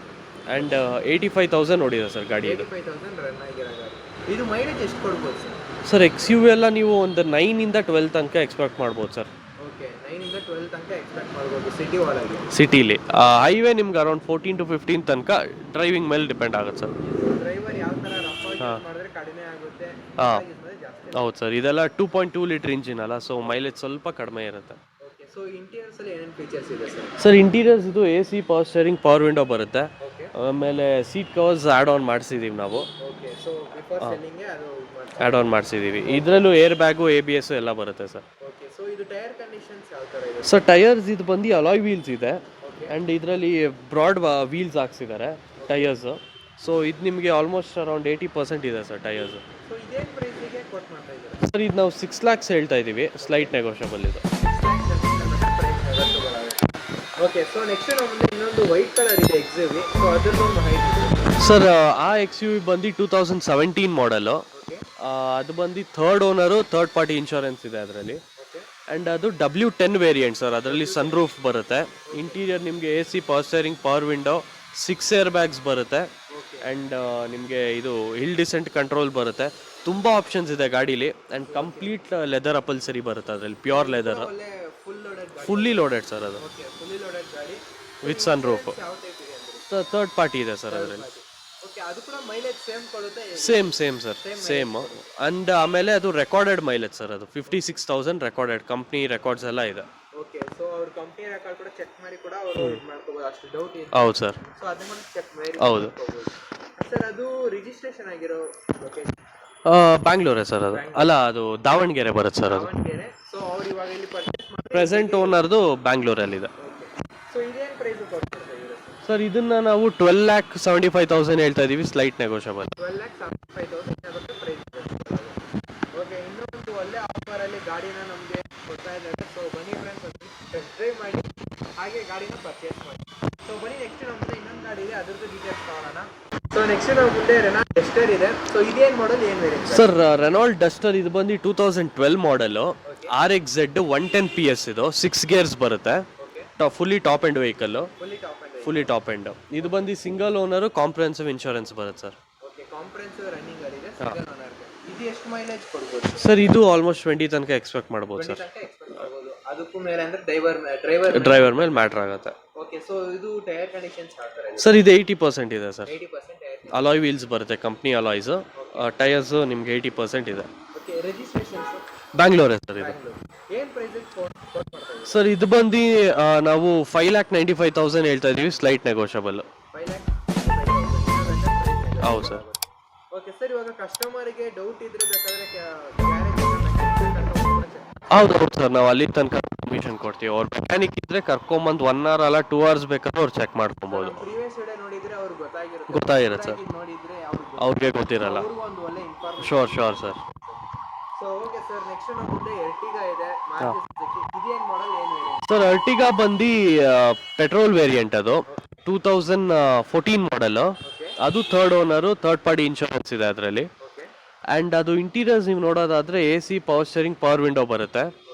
ಆ್ಯಂಡ್ 85,000 ಓಡಿದೆ ಸರ್ ಗಾಡಿ ಇದು. 85,000 ರನ್ ಆಗಿರೋ ಗಾಡಿ. ಇದು ಮೈಲೇಜ್ ಎಷ್ಟು ಕೊಡ್ಬೋದು ಸರ್? ಸರ್ XUV ಎಲ್ಲ ನೀವು ಒಂದು 9 ಇಂದ 12 ತನಕ ಎಕ್ಸ್ಪೆಕ್ಟ್ ಮಾಡ್ಬೋದು ಸರ್. ಓಕೆ 9 ಇಂದ 12 ತನಕ ಎಕ್ಸ್ಪೆಕ್ಟ್ ಮಾಡ್ಬೋದು ಸಿಟಿ ಒಳಗೆ. ಸಿಟಿಲಿ ಹೈವೇ ನಿಮ್ಗೆ ಅರೌಂಡ್ 14 to 15 ತನಕ ಡ್ರೈವಿಂಗ್ ಮೇಲೆ ಡಿಪೆಂಡ್ ಆಗುತ್ತೆ ಸರ್. ಡ್ರೈವರ್ ಯಾವ ಥರ ರಫ್ ಆಗಿ ಮಾಡಿದ್ರೆ ಕಡಿಮೆ ಆಗುತ್ತೆ, ಹಾಂ ಜಾಸ್ತಿ. ಹೌದು ಸರ್. ಇದೆಲ್ಲ 2.2 ಲೀಟರ್ ಇಂಜಿನ್ ಅಲ್ಲ, ಸೊ ಮೈಲೇಜ್ ಸ್ವಲ್ಪ ಕಡಿಮೆ ಇರುತ್ತೆ. ಓಕೆ ಸೊ ಇಂಟೀರಿಯರ್ಸ್ ಅಲ್ಲಿ ಏನೇನು ಫೀಚರ್ಸ್ ಇದೆ ಸರ್? ಸರ್ ಇಂಟೀರಿಯರ್ಸ್ ಇದು AC power steering, power window ಬರುತ್ತೆ. ಓಕೆ ಆಮೇಲೆ ಸೀಟ್ ಕವರ್ಸ್ ಆ್ಯಡ್ ಆನ್ ಮಾಡಿಸಿದ್ದೀವಿ ನಾವು. ಓಕೆ ಸೊ ಬಿಫೋರ್ ಸೆಲ್ಲಿಂಗ್ ಅದು ಆ್ಯಡ್ ಆನ್ ಮಾಡಿಸಿದ್ದೀವಿ. ಇದರಲ್ಲೂ ಏರ್ ಬ್ಯಾಗು, ABS ಎಲ್ಲ ಬರುತ್ತೆ ಸರ್. ಓಕೆ ಸೊ ಇದು ಟೈರ್ ಕಂಡೀಷನ್ಸ್ ಯಾವ ಥರ ಇದೆ? ಸರ್ ಟೈರ್ಸ್ ಇದು ಬಂದು ಅಲಾಯ್ ವೀಲ್ಸ್ ಇದೆ, ಓಕೆ ಆ್ಯಂಡ್ ಇದರಲ್ಲಿ ಬ್ರಾಡ್ ವೀಲ್ಸ್ ಹಾಕ್ಸಿದ್ದಾರೆ ಟೈರ್ಸು. ಸೊ ಇದು ನಿಮಗೆ ಆಲ್ಮೋಸ್ಟ್ ಅರೌಂಡ್ 80% ಇದೆ ಸರ್ ಟೈರ್ಸು. ಸೊ ಇದೇನು ಪ್ರೈಸಿಗೆ ಕೊಟ್ ಮಾಡ್ತಾ ಇದ್ದೀರಾ ಸರ್ ಇದು ನಾವು 6 lakhs ಹೇಳ್ತಾ ಇದ್ದೀವಿ, ಸ್ಲೈಟ್ ನೆಗೋಷಿಯಬಲ್ ಇದು. ಓಕೆ ಸೊ ನೆಕ್ಸ್ಟ್ ನಾವು ಮುಂದೆ ಇನ್ನೊಂದು ವೈಟ್ ಕಲರ್ ಇದೆ XUV. ಸೊ ಅದನ್ನು ಮಾಹಿತಿ ಸರ್ ಆ XUV ಬಂದು 2017 ಮಾಡೆಲು. ಓಕೆ ಅದು ಬಂದು third owner, third party insurance ಇದೆ ಅದರಲ್ಲಿ. ಓಕೆ ಆ್ಯಂಡ್ ಅದು W10 ವೇರಿಯಂಟ್ ಸರ್. ಅದರಲ್ಲಿ ಸನ್ ರೂಫ್ ಬರುತ್ತೆ. ಇಂಟೀರಿಯರ್ ನಿಮಗೆ AC power steering, power window, 6 air bags ಬರುತ್ತೆ. ಆ್ಯಂಡ್ ನಿಮಗೆ ಇದು ಹಿಲ್ ಡಿಸೆಂಟ್ ಕಂಟ್ರೋಲ್ ಬರುತ್ತೆ. ತುಂಬ ಆಪ್ಷನ್ಸ್ ಇದೆ ಗಾಡೀಲಿ. ಆ್ಯಂಡ್ ಕಂಪ್ಲೀಟ್ ಲೆದರ್ ಅಪಲ್ಸರಿ ಬರುತ್ತೆ ಅದರಲ್ಲಿ, ಪ್ಯೂರ್ ಲೆದರ್, ಒಳ್ಳೆ ಫುಲ್ ಲೋಡೆಡ್ ಗಾಡಿ. ಫುಲ್ಲಿ ಲೋಡೆಡ್ ಸರ್ ಅದು, ಓಕೆ ಫುಲ್ಲಿ ಲೋಡೆಡ್ ಗಾಡಿ ವಿತ್ ಸನ್ ರೂಫ್. ಯಾವ ಟೈಪ್ ಇದೆ ಅಂದರೆ? ಥರ್ಡ್ ಪಾರ್ಟಿ ಇದೆ ಸರ್ ಅದರಲ್ಲಿ. ಓಕೆ, ಅದು ಕೂಡ ಮೈಲೇಜ್ ಸೇಮ್ ಕೊಡುತ್ತೆ? Same sir, same. ಅಂಡ್ ಆಮೇಲೆ ಅದು ರೆಕಾರ್ಡೆಡ್ ಮೈಲೇಜ್ ಸರ್, ಅದು 56,000 ರೆಕಾರ್ಡೆಡ್, ಕಂಪ್ನಿ ರೆಕಾರ್ಡ್ಸ್ ಎಲ್ಲ ಇದೆ. ಓಕೆ, ಸೊ ಅವ್ರ ಕಂಪ್ನಿ ರೆಕಾರ್ಡ್ ಕೂಡ ಚೆಕ್ ಮಾಡಿ ಕೂಡ ಅವರು ಇದು ಮಾಡ್ಕೋಬಹುದು, ಅಷ್ಟು ಡೌಟ್ ಇದೆ. ಹೌದು ಸರ್. ಸೊ ಅದನ್ನ ಕೂಡ ಚೆಕ್ ಮಾಡಿ ಹೌದು ಸರ್. ಅದು ರಿಜಿಸ್ಟ್ರೇಷನ್ ಆಗಿರೋ ಲೊಕೇಶನ್ ಬ್ಯಾಂಗ್ಳೂರೇ ಸರ್ ಅದು. ಅಲ್ಲ, ಅದು ದಾವಣಗೆರೆ ಬರುತ್ತೆ ಸರ್ ಅದು. ದಾವಣಗೆರೆ. ಸೊ ಅವ್ರು ಇವಾಗ ಇಲ್ಲಿ ಪರ್ಚೇಸ್ ಮಾಡಿ ಪ್ರೆಸೆಂಟ್ ಓನರ್ದು ಬ್ಯಾಂಗ್ಳೂರಲ್ಲಿದೆ. ಸೊ ಇದೇನು ಪ್ರೈಸ್ ಕೊಡ್ತಾರೆ ಸರ್ ಇದನ್ನ ನಾವು 12,75,000 ಹೇಳ್ತಾ ಇದೀವಿ, ಸ್ಲೈಟ್ ನೆಗೋಷಿಯಬಲ್. 12,75,000 ಪ್ರೈಸ್ ಇದೆ. ಓಕೆ, ಇನ್ನೊಂದು ಒಳ್ಳೆ ಆಫರ್ ಅಲ್ಲಿ ಗಾಡಿನ ನಮಗೆ ಕೊಡ್ತಾ ಇದ್ದಾರೆ. ಸೊ ಬನ್ನಿ ಫ್ರೆಂಡ್ಸ್, ಟೆಸ್ಟ್ ಡ್ರೈವ್ ಮಾಡಿ ಹಾಗೆ ಗಾಡಿನ ಪರ್ಚೇಸ್ ಮಾಡಿ. ಸೊ ಬನ್ನಿ, ನೆಕ್ಸ್ಟ್ ನಮ್ಮ ಮುಂದೆ ಇನ್ನೊಂದು ಗಾಡಿ ಇದೆ, ಅದ್ರದ್ದು ಡೀಟೇಲ್ಸ್ ತಗೊಳ್ಳೋಣ. ಸೊ ನೆಕ್ಸ್ಟ್ ನಮ್ಮ ಮುಂದೆ ರೆನಾಲ್ಟ್ ಡಸ್ಟರ್ ಇದೆ. ಸೊ ಇದೇನು ಮಾಡಲ್, ಏನು ವೇರಿಯಂಟ್ ಸರ್? ರೆನಾಲ್ಟ್ ಡಸ್ಟರ್ ಇದು ಬಂದು 2012 ಮಾಡೆಲು, RXZ 110 PS ಇದು, 6 ಗೇರ್ಸ್ ಬರುತ್ತೆ, fully top end vehicle, fully top end. ಇದು ಬಂದು ಸಿಂಗಲ್ ಓನರ್, ಕಾಂಪ್ರಿಹೆನ್ಸಿವ್ ಇನ್ಶೂರೆನ್ಸ್ ಬರುತ್ತೆ ಸರ್. ಓಕೆ, ಕಾಂಪ್ರಿಹೆನ್ಸಿವ್ ರನ್ನಿಂಗ್ ಗಾಡಿ ಇದೆ, ಸಿಂಗಲ್ ಓನರ್. ಇದು ಎಷ್ಟು ಮೈಲೇಜ್ ಕೊಡ್ಬೋದು ಸರ್? ಇದು ಆಲ್ಮೋಸ್ಟ್ 20 ತನಕ ಎಕ್ಸ್ಪೆಕ್ಟ್ ಮಾಡ್ಬೋದು ಸರ್. ಎಕ್ಸ್ಪೆಕ್ಟ್ ಮಾಡ್ಬೋದು. ಅದಕ್ಕೂ ಮೇಲೆ ಅಂದ್ರೆ ಡ್ರೈವರ್ ಮೇಲೆ ಮ್ಯಾಟ್ರ್ ಆಗುತ್ತೆ. ಓಕೆ, ಸೊ ಇದು ಟೈರ್ ಕಂಡೀಷನ್ಸ್ ಯಾವ ಥರ ಇದೆ ಸರ್? ಇದು 80% ಇದೆ ಸರ್. 80% ಟೈರ್. ಅಲಾಯ್ ವೀಲ್ಸ್ ಬರುತ್ತೆ, ಕಂಪ್ನಿ ಅಲಾಯ್ಸ್. ಟೈರ್ಸ್ ನಿಮ್ಗೆ 80% ಇದೆ. ಓಕೆ, ರಿಜಿಸ್ಟ್ರೇಷನ್ ಬ್ಯಾಂಗ್ಳೂರೇ ಸರ್ ಇದು. ಏನು ಪ್ರೈಸಿಗೆ ಕೋಟ್ ಮಾಡ್ತಾ ಇದ್ದೀವಿ ಸರ್ ಇದು ಬಂದು ನಾವು 5,95,000 ಹೇಳ್ತಾ ಇದೀವಿ, ಸ್ಲೈಟ್ ನೆಗೋಷಿಯಬಲ್. 5,95,000 ಹೌದು ಸರ್. ಓಕೆ ಸರ್, ಇವಾಗ ಕಸ್ಟಮರಿಗೆ ಡೌಟ್ ಇದ್ರೆ ಬೇಕಾದ್ರೆ ಹೌದು ಸರ್, ನಾವು ಅಲ್ಲಿ ತನಕ ಪರ್ಮಿಷನ್ ಕೊಡ್ತೀವಿ. ಅವ್ರ ಮೆಕ್ಯಾನಿಕ್ ಇದ್ರೆ ಕರ್ಕೊಂಬಂದು 1 hour ಅಲ್ಲ 2 hours ಬೇಕಾದ್ರೆ ಅವ್ರು ಚೆಕ್ ಮಾಡ್ಕೊಬೋದು. ಪ್ರೀವಿಯಸ್ ವಿಡಿಯೋ ನೋಡಿದ್ರೆ ಅವ್ರಿಗೆ ಗೊತ್ತಾಗಿರುತ್ತೆ ಸರ್. ನೋಡಿದ್ರೆ ಅವ್ರಿಗೆ ಗೊತ್ತಿರಲ್ಲ. ಒಂದು ಒಳ್ಳೆ information. Sure sir. So okay sir, next ನಮ್ಮ ಮುಂದೆ ಎರ್ಟಿಗಾ ಇದೆ, ಮಾರುತಿ ಸುಜುಕಿ. ಇದೇನು ಮಾಡಲ್, ಏನು ವೇರಿಯಂಟ್ ಸರ್? ಅರ್ಟಿಗಾ ಬಂದು ಪೆಟ್ರೋಲ್ ವೇರಿಯಂಟ್, ಅದು 2014 ಮಾಡೆಲ್. ಅದು third owner, third party insurance ಇದೆ ಅದರಲ್ಲಿ. ಆ್ಯಂಡ್ ಅದು ಇಂಟೀರಿಯರ್ಸ್ ನೀವು ನೋಡೋದಾದರೆ AC, power steering, power window ಬರುತ್ತೆ.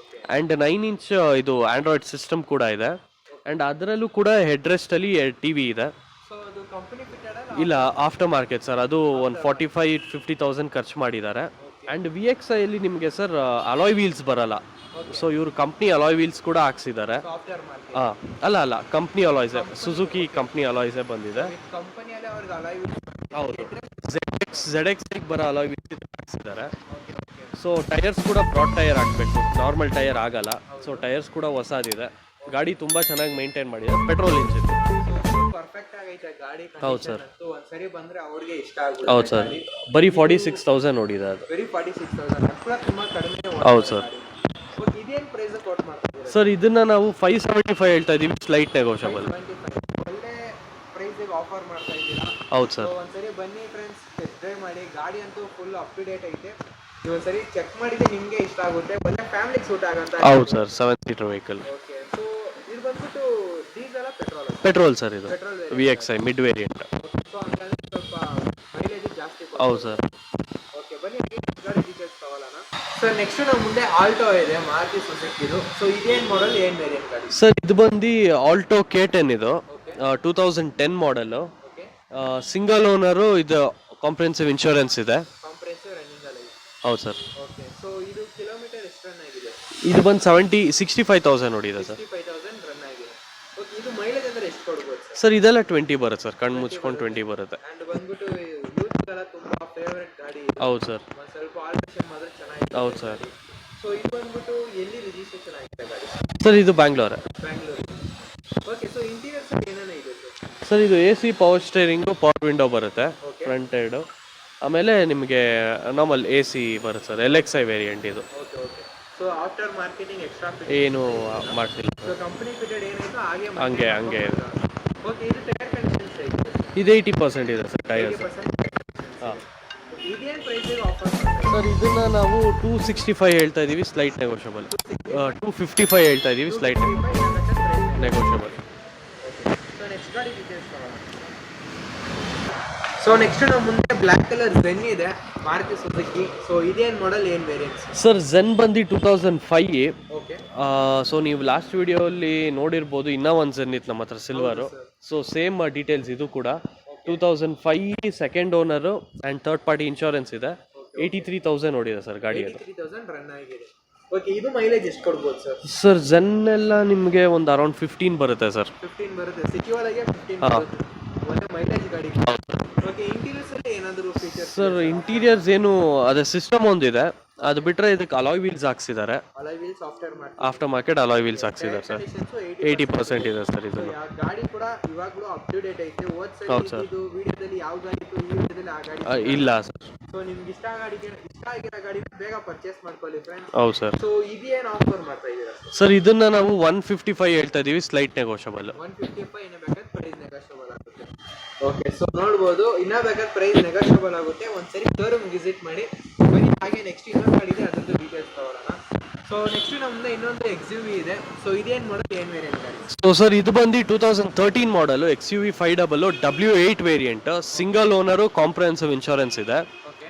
ಆ್ಯಂಡ್ 9 inch ಇದು ಆಂಡ್ರಾಯ್ಡ್ ಸಿಸ್ಟಮ್ ಕೂಡ ಇದೆ. ಆ್ಯಂಡ್ ಅದರಲ್ಲೂ ಕೂಡ ಹೆಡ್ ರೆಸ್ಟಲ್ಲಿ TV ಇದೆ. ಸೊ ಅದು ಕಂಪನಿ ಫಿಟೆಡ್ ಅಲ್ಲ? ಇಲ್ಲ, ಆಫ್ಟರ್ ಮಾರ್ಕೆಟ್ ಸರ್. ಅದು ಒಂದು 45,000-50,000 ಖರ್ಚು ಮಾಡಿದ್ದಾರೆ. ಆ್ಯಂಡ್ VXI ಅಲ್ಲಿ ನಿಮಗೆ ಸರ್ ಅಲಾಯ್ ವೀಲ್ಸ್ ಬರಲ್ಲ. ಸೊ ಇವರು ಕಂಪ್ನಿ ಅಲಾಯ್ ವೀಲ್ಸ್ ಕೂಡ ಹಾಕ್ಸಿದ್ದಾರೆ. Software market. ಅಲ್ಲ, ಕಂಪ್ನಿ ಅಲಾಯ್ಸೇ, ಸುಜುಕಿ ಕಂಪ್ನಿ ಅಲಾಯ್ಸೇ ಬಂದಿದೆ. ಕಂಪನಿಯಲ್ಲೇ ಅವ್ರಿಗೆ ಅಲಾಯ್ ಹೌದು, ZX ಬರೋ ಅಲಾಯ್ ವೀಲ್ಸ್ ಹಾಕ್ಸಿದ್ದಾರೆ. ಸೊ ಟೈರ್ಸ್ ಕೂಡ ಬ್ರಾಡ್ ಟೈರ್ ಹಾಕಬೇಕು, ನಾರ್ಮಲ್ ಟೈರ್ ಆಗಲ್ಲ. ಸೊ ಟೈರ್ಸ್ ಕೂಡ ಹೊಸದಿದೆ. ಗಾಡಿ ತುಂಬ ಚೆನ್ನಾಗಿ ಮೇಂಟೈನ್ ಮಾಡಿದೆ, ಪೆಟ್ರೋಲ್ ಇಂಜಿನ್. ಪರ್ಫೆಕ್ಟ್ ಆಗೈತೆ ಗಾಡಿ. ಹೌದು ಸರ್. ಒಂದ್ಸರಿ ಬಂದ್ರೆ ಅವ್ರಿಗೆ ಇಷ್ಟ ಆಗುತ್ತೆ. ಹೌದು ಸರ್, ಬರೀ 46,000 ನೋಡಿದೆ ಅದು. ಬರೀ 46,000 ಕೂಡ ತುಂಬಾ ಕಡಿಮೆ. ಹೌದು ಸರ್. ಇದೇನು ಪ್ರೈಸ್ ಕೋಟ್ ಮಾಡ್ತಿದ್ದೀರಾ ಸರ್? ಇದನ್ನ ನಾವು 575 ಹೇಳ್ತಾ ಇದೀವಿ, ಸ್ಲೈಟ್ ನೆಗೋಷಿಯಬಲ್. ಒಳ್ಳೆ ಪ್ರೈಸಿಗೆ ಆಫರ್ ಮಾಡ್ತಾ ಇದ್ದೀರಾ. ಹೌದು ಸರ್. ಒಂದ್ಸರಿ ಬನ್ನಿ ಫ್ರೆಂಡ್ಸ್, ಟೆಸ್ಟ್ ಡ್ರೈವ್ ಮಾಡಿ. ಗಾಡಿ ಅಂತೂ ಫುಲ್ ಅಪ್ ಟು ಡೇಟ್ ಐತೆ. ಒಂದ್ಸರಿ ಚೆಕ್ ಮಾಡಿದ್ರೆ ನಿಮಗೆ ಇಷ್ಟ ಆಗುತ್ತೆ, ಒಳ್ಳೆ ಫ್ಯಾಮಿಲಿಗೆ ಸೂಟ್ ಆಗಂತ. ಹೌದು sir, 7 seater vehicle. Okay, so ಇದು ಬಂದ್ಬಿಟ್ಟು ಡೀಸೆಲ್ ಪೆಟ್ರೋಲ್? ಪೆಟ್ರೋಲ್ ಸರ್ ಇದು. VXI mid variant. ಸೊ ಹಂಗಂದ್ರೆ ಸ್ವಲ್ಪ ಮೈಲೇಜ್ ಜಾಸ್ತಿ. ಹೌದು ಸರ್. ಓಕೆ, ಬನ್ನಿ ಗಾಡಿ ಡೀಟೇಲ್ಸ್ ತಗೊಳ್ಳೋಣ. ಸರ್ ನೆಕ್ಸ್ಟ್ ನಮ್ಮ ಮುಂದೆ ಆಲ್ಟೋ ಇದೆ, ಮಾರುತಿ ಸುಜುಕಿದು. ಸೊ ಇದೇನು ಮಾಡಲ್, ಏನು ವೇರಿಯಂಟ್ ಗಾಡಿ ಸರ್? ಇದು ಬಂದು ಆಲ್ಟೋ K10 ಇದು, 2010 ಮಾಡೆಲ್, ಸಿಂಗಲ್ ಓನರು. ಇದು ಕಾಂಪ್ರಿಹೆನ್ಸಿವ್ ಇನ್ಶೂರೆನ್ಸ್ ಇದೆ. ಕಾಂಪ್ರಿಹೆನ್ಸಿವ್ ರನ್ನಿಂಗ್ ಅಲ್ಲಿ. ಹೌದು ಸರ್. ಓಕೆ, ಸೊ ಇದು ಕಿಲೋಮೀಟರ್ ಎಷ್ಟು ರನ್ ಆಗಿದೆ? ಇದು ಬಂದು 65,000 ನೋಡಿದೆ ಸರ್. 65,000 ರನ್ ಆಗಿದೆ. ಓಕೆ, ಇದು ಮೈಲೇಜ್ ಅಂದ್ರೆ ಎಷ್ಟು ಕೊಡ್ಬೋದು ಸರ್? ಸರ್ ಇದೆಲ್ಲ 20 ಬರುತ್ತೆ ಸರ್, ಕಣ್ಣು ಮುಚ್ಕೊಂಡು 20 ಬರುತ್ತೆ. ಅಂಡ್ ಬಂದ್ಬಿಟ್ಟು ಯೂತ್ಗೆಲ್ಲ ತುಂಬಾ ಫೇವರೇಟ್ ಗಾಡಿ ಇದು. ಹೌದು ಸರ್. ಒಂದು ಸ್ವಲ್ಪ ಆಲ್ಟ್ರೇಷನ್ ಮಾಡಿದ್ರೆ ಚೆನ್ನಾಗಿದೆ. ಹೌದು ಸರ್. ಸೊ ಇದು ಬಂದ್ಬಿಟ್ಟು ಎಲ್ಲಿ ರಿಜಿಸ್ಟ್ರೇಷನ್ ಆಗಿದೆ ಗಾಡಿ? ಸರ್ ಇದು Bangalore. Bangalore. Okay, so interiors ಏನೇನ ಇದೆ ಸರ್? ಸರ್ ಇದು AC, power steering, power window ಬರುತ್ತೆ, ಫ್ರಂಟ್ ಸೈಡು. ಆಮೇಲೆ ನಿಮಗೆ ನಾರ್ಮಲ್ AC ಬರುತ್ತೆ ಸರ್, LXI ವೇರಿಯಂಟ್ ಇದು. Okay okay, so after marketing extra ಏನು ಮಾಡ್ತಿಲ್ಲ. ಸೊ ಕಂಪನಿ ಫಿಟೆಡ್ ಏನಾಯ್ತು ಹಾಗೆ ಹಂಗೆ ಇದೆ. ಓಕೆ, ಇದು ಟೈರ್ ಕಂಡೀಷನ್ಸ್ ಹೇಗಿದೆ? ಇದು 80% ಇದೆ ಸರ್ ಟೈರ್ಸ್. 80%. ಹಾಂ ಇದೇನು ಪ್ರೈಸಿಗೆ ಆಫರ್? ಸರ್ ಇದನ್ನ ನಾವು 265 ಹೇಳ್ತಾ ಇದೀವಿ, ಸ್ಲೈಟ್ ನೆಗೋಷಿಯಬಲ್. 255 ಹೇಳ್ತಾ ಇದೀವಿ, ಸ್ಲೈಟ್ ನೆಗೋಷಿಯಬಲ್. ಸೊ ನೆಕ್ಸ್ಟ್ ಗಾಡಿ ಡೀಟೇಲ್ಸ್ ತಗೊಳ್ಳೋಣ. ಸೊ ನೆಕ್ಸ್ಟ್ ನಮ್ಮ ಮುಂದೆ ಬ್ಲ್ಯಾಕ್ ಕಲರ್ ಝೆನ್ ಇದೆ, ಮಾರುತಿ ಸುಜುಕಿ. ಸೊ ಇದೇನು ಮಾಡಲ್, ಏನು ವೇರಿಯಂಟ್ಸ್? ಸರ್ ಝೆನ್ ಬಂದು 2005. ಓಕೆ, ಸೊ ನೀವು ಲಾಸ್ಟ್ ವಿಡಿಯೋಲ್ಲಿ ನೋಡಿರ್ಬೋದು, ಇನ್ನೂ ಒಂದು ಝೆನ್ ಇತ್ತು ನಮ್ಮ ಹತ್ರ, ಸಿಲ್ವರು. ಸೊ ಸೇಮ್ ಡೀಟೇಲ್ಸ್ ಇದು ಕೂಡ 2005, second owner and third party insurance ಇದೆ. 83,000 ನೋಡಿದೆ ಸರ್ ಗಾಡಿ ಅದು. 83,000 ರನ್ ಆಗಿದೆ. ಓಕೆ, ಇದು ಮೈಲೇಜ್ ಎಷ್ಟು ಕೊಡ್ಬೋದು ಸರ್? ಸರ್ ಝೆನ್ ಎಲ್ಲ ನಿಮಗೆ ಒಂದು ಅರೌಂಡ್ 15 ಬರುತ್ತೆ ಸರ್. 15 ಬರುತ್ತೆ, ಸಿಟಿ ಒಳಗೆ 15 ಹಾಂ. ಬರುತ್ತೆ. ಒಳ್ಳೆ ಮೈಲೇಜ್ ಗಾಡಿ. ಓಕೆ, ಇಂಟೀರಿಯರ್ಸ್ ಅಲ್ಲಿ ಏನಾದರೂ ಫೀಚರ್ಸ್? ಸರ್ ಇಂಟೀರಿಯರ್ಸ್ ಏನು ಅದೇ ಸಿಸ್ಟಮ್ ಒಂದಿದೆ, ಅದು ಬಿಟ್ಟರೆ ಇದಕ್ಕೆ ಅಲಾಯ್ ವೀಲ್ಸ್ ಹಾಕ್ಸಿದ್ದಾರೆ. Alloy wheels after after market alloy wheels ಹಾಕ್ಸಿದ್ದಾರೆ ಸರ್. 80% ಇದೆ ಸರ್ ಇದು. ಗಾಡಿ ಕೂಡ ಇವಾಗಲೂ ಅಪ್ ಟು ಡೇಟ್ ಐತೆ. ಹೌದು ಸರ್. ಇದು ವಿಡಿಯೋದಲ್ಲಿ ಯಾವ ಗಾಡಿ ಇತ್ತು, ಈ ವಿಡಿಯೋದಲ್ಲಿ ಆ ಗಾಡಿ ಇಲ್ಲ ಸರ್. ಸೊ ನಿಮ್ಗೆ ಇಷ್ಟ ಆಗಿರೋ ಗಾಡಿ ಬೇಗ ಪರ್ಚೇಸ್ ಮಾಡ್ಕೊಳ್ಳಿ ಫ್ರೆಂಡ್ಸ್. ಹೌದು ಸರ್. ಸೊ ಇದೇನು ಆಫರ್ ಮಾಡ್ತಾ ಇದ್ದೀರಾ ಸರ್? ಇದನ್ನ ನಾವು 155 ಹೇಳ್ತಾ ಇದೀವಿ, ಸ್ಲೈಟ್ ನೆಗೋಷಿಯಬಲ್. 155 ಇನ್ನ ಬೇಕಾದ್ರೆ ಪ್ರೈಸ್ ನೆಗೋಷಿಯಬಲ್ ಆಗುತ್ತೆ. ಓಕೆ, ಸೊ ನೋಡ್ಬೋದು, ಇನ್ನ ಬೇಕಾದ್ರೆ ಪ್ರೈಸ್ ನೆಗೋಷಿಯಬಲ್ ಆಗುತ್ತೆ. ಒಂದ್ಸರಿ ಶೋರೂಮ್ ವಿಸಿಟ್ ಮಾಡಿ ಬನ್ನಿ. ಹಾಗೆ ನೆಕ್ಸ್ಟ್ ಇನ್ನೊಂದು ಗಾಡಿ ಇದೆ, ಅದ್ರದ್ದು ಡೀಟೇಲ್ಸ್ ತಗೊಳ್ಳೋಣ. ಸೊ ನೆಕ್ಸ್ಟ್ ನಮ್ದು ಇನ್ನೊಂದು XUV ಇದೆ. ಸೊ ಇದೇನು ಮಾಡೋದು, ಏನು ವೇರಿಯಂಟ್ ಗಾಡಿ? ಸೊ ಸರ್ ಇದು ಬಂದು 2013 ಮಾಡಲ್ XUV 500 W8 variant, single owner, comprehensive insurance ಇದೆ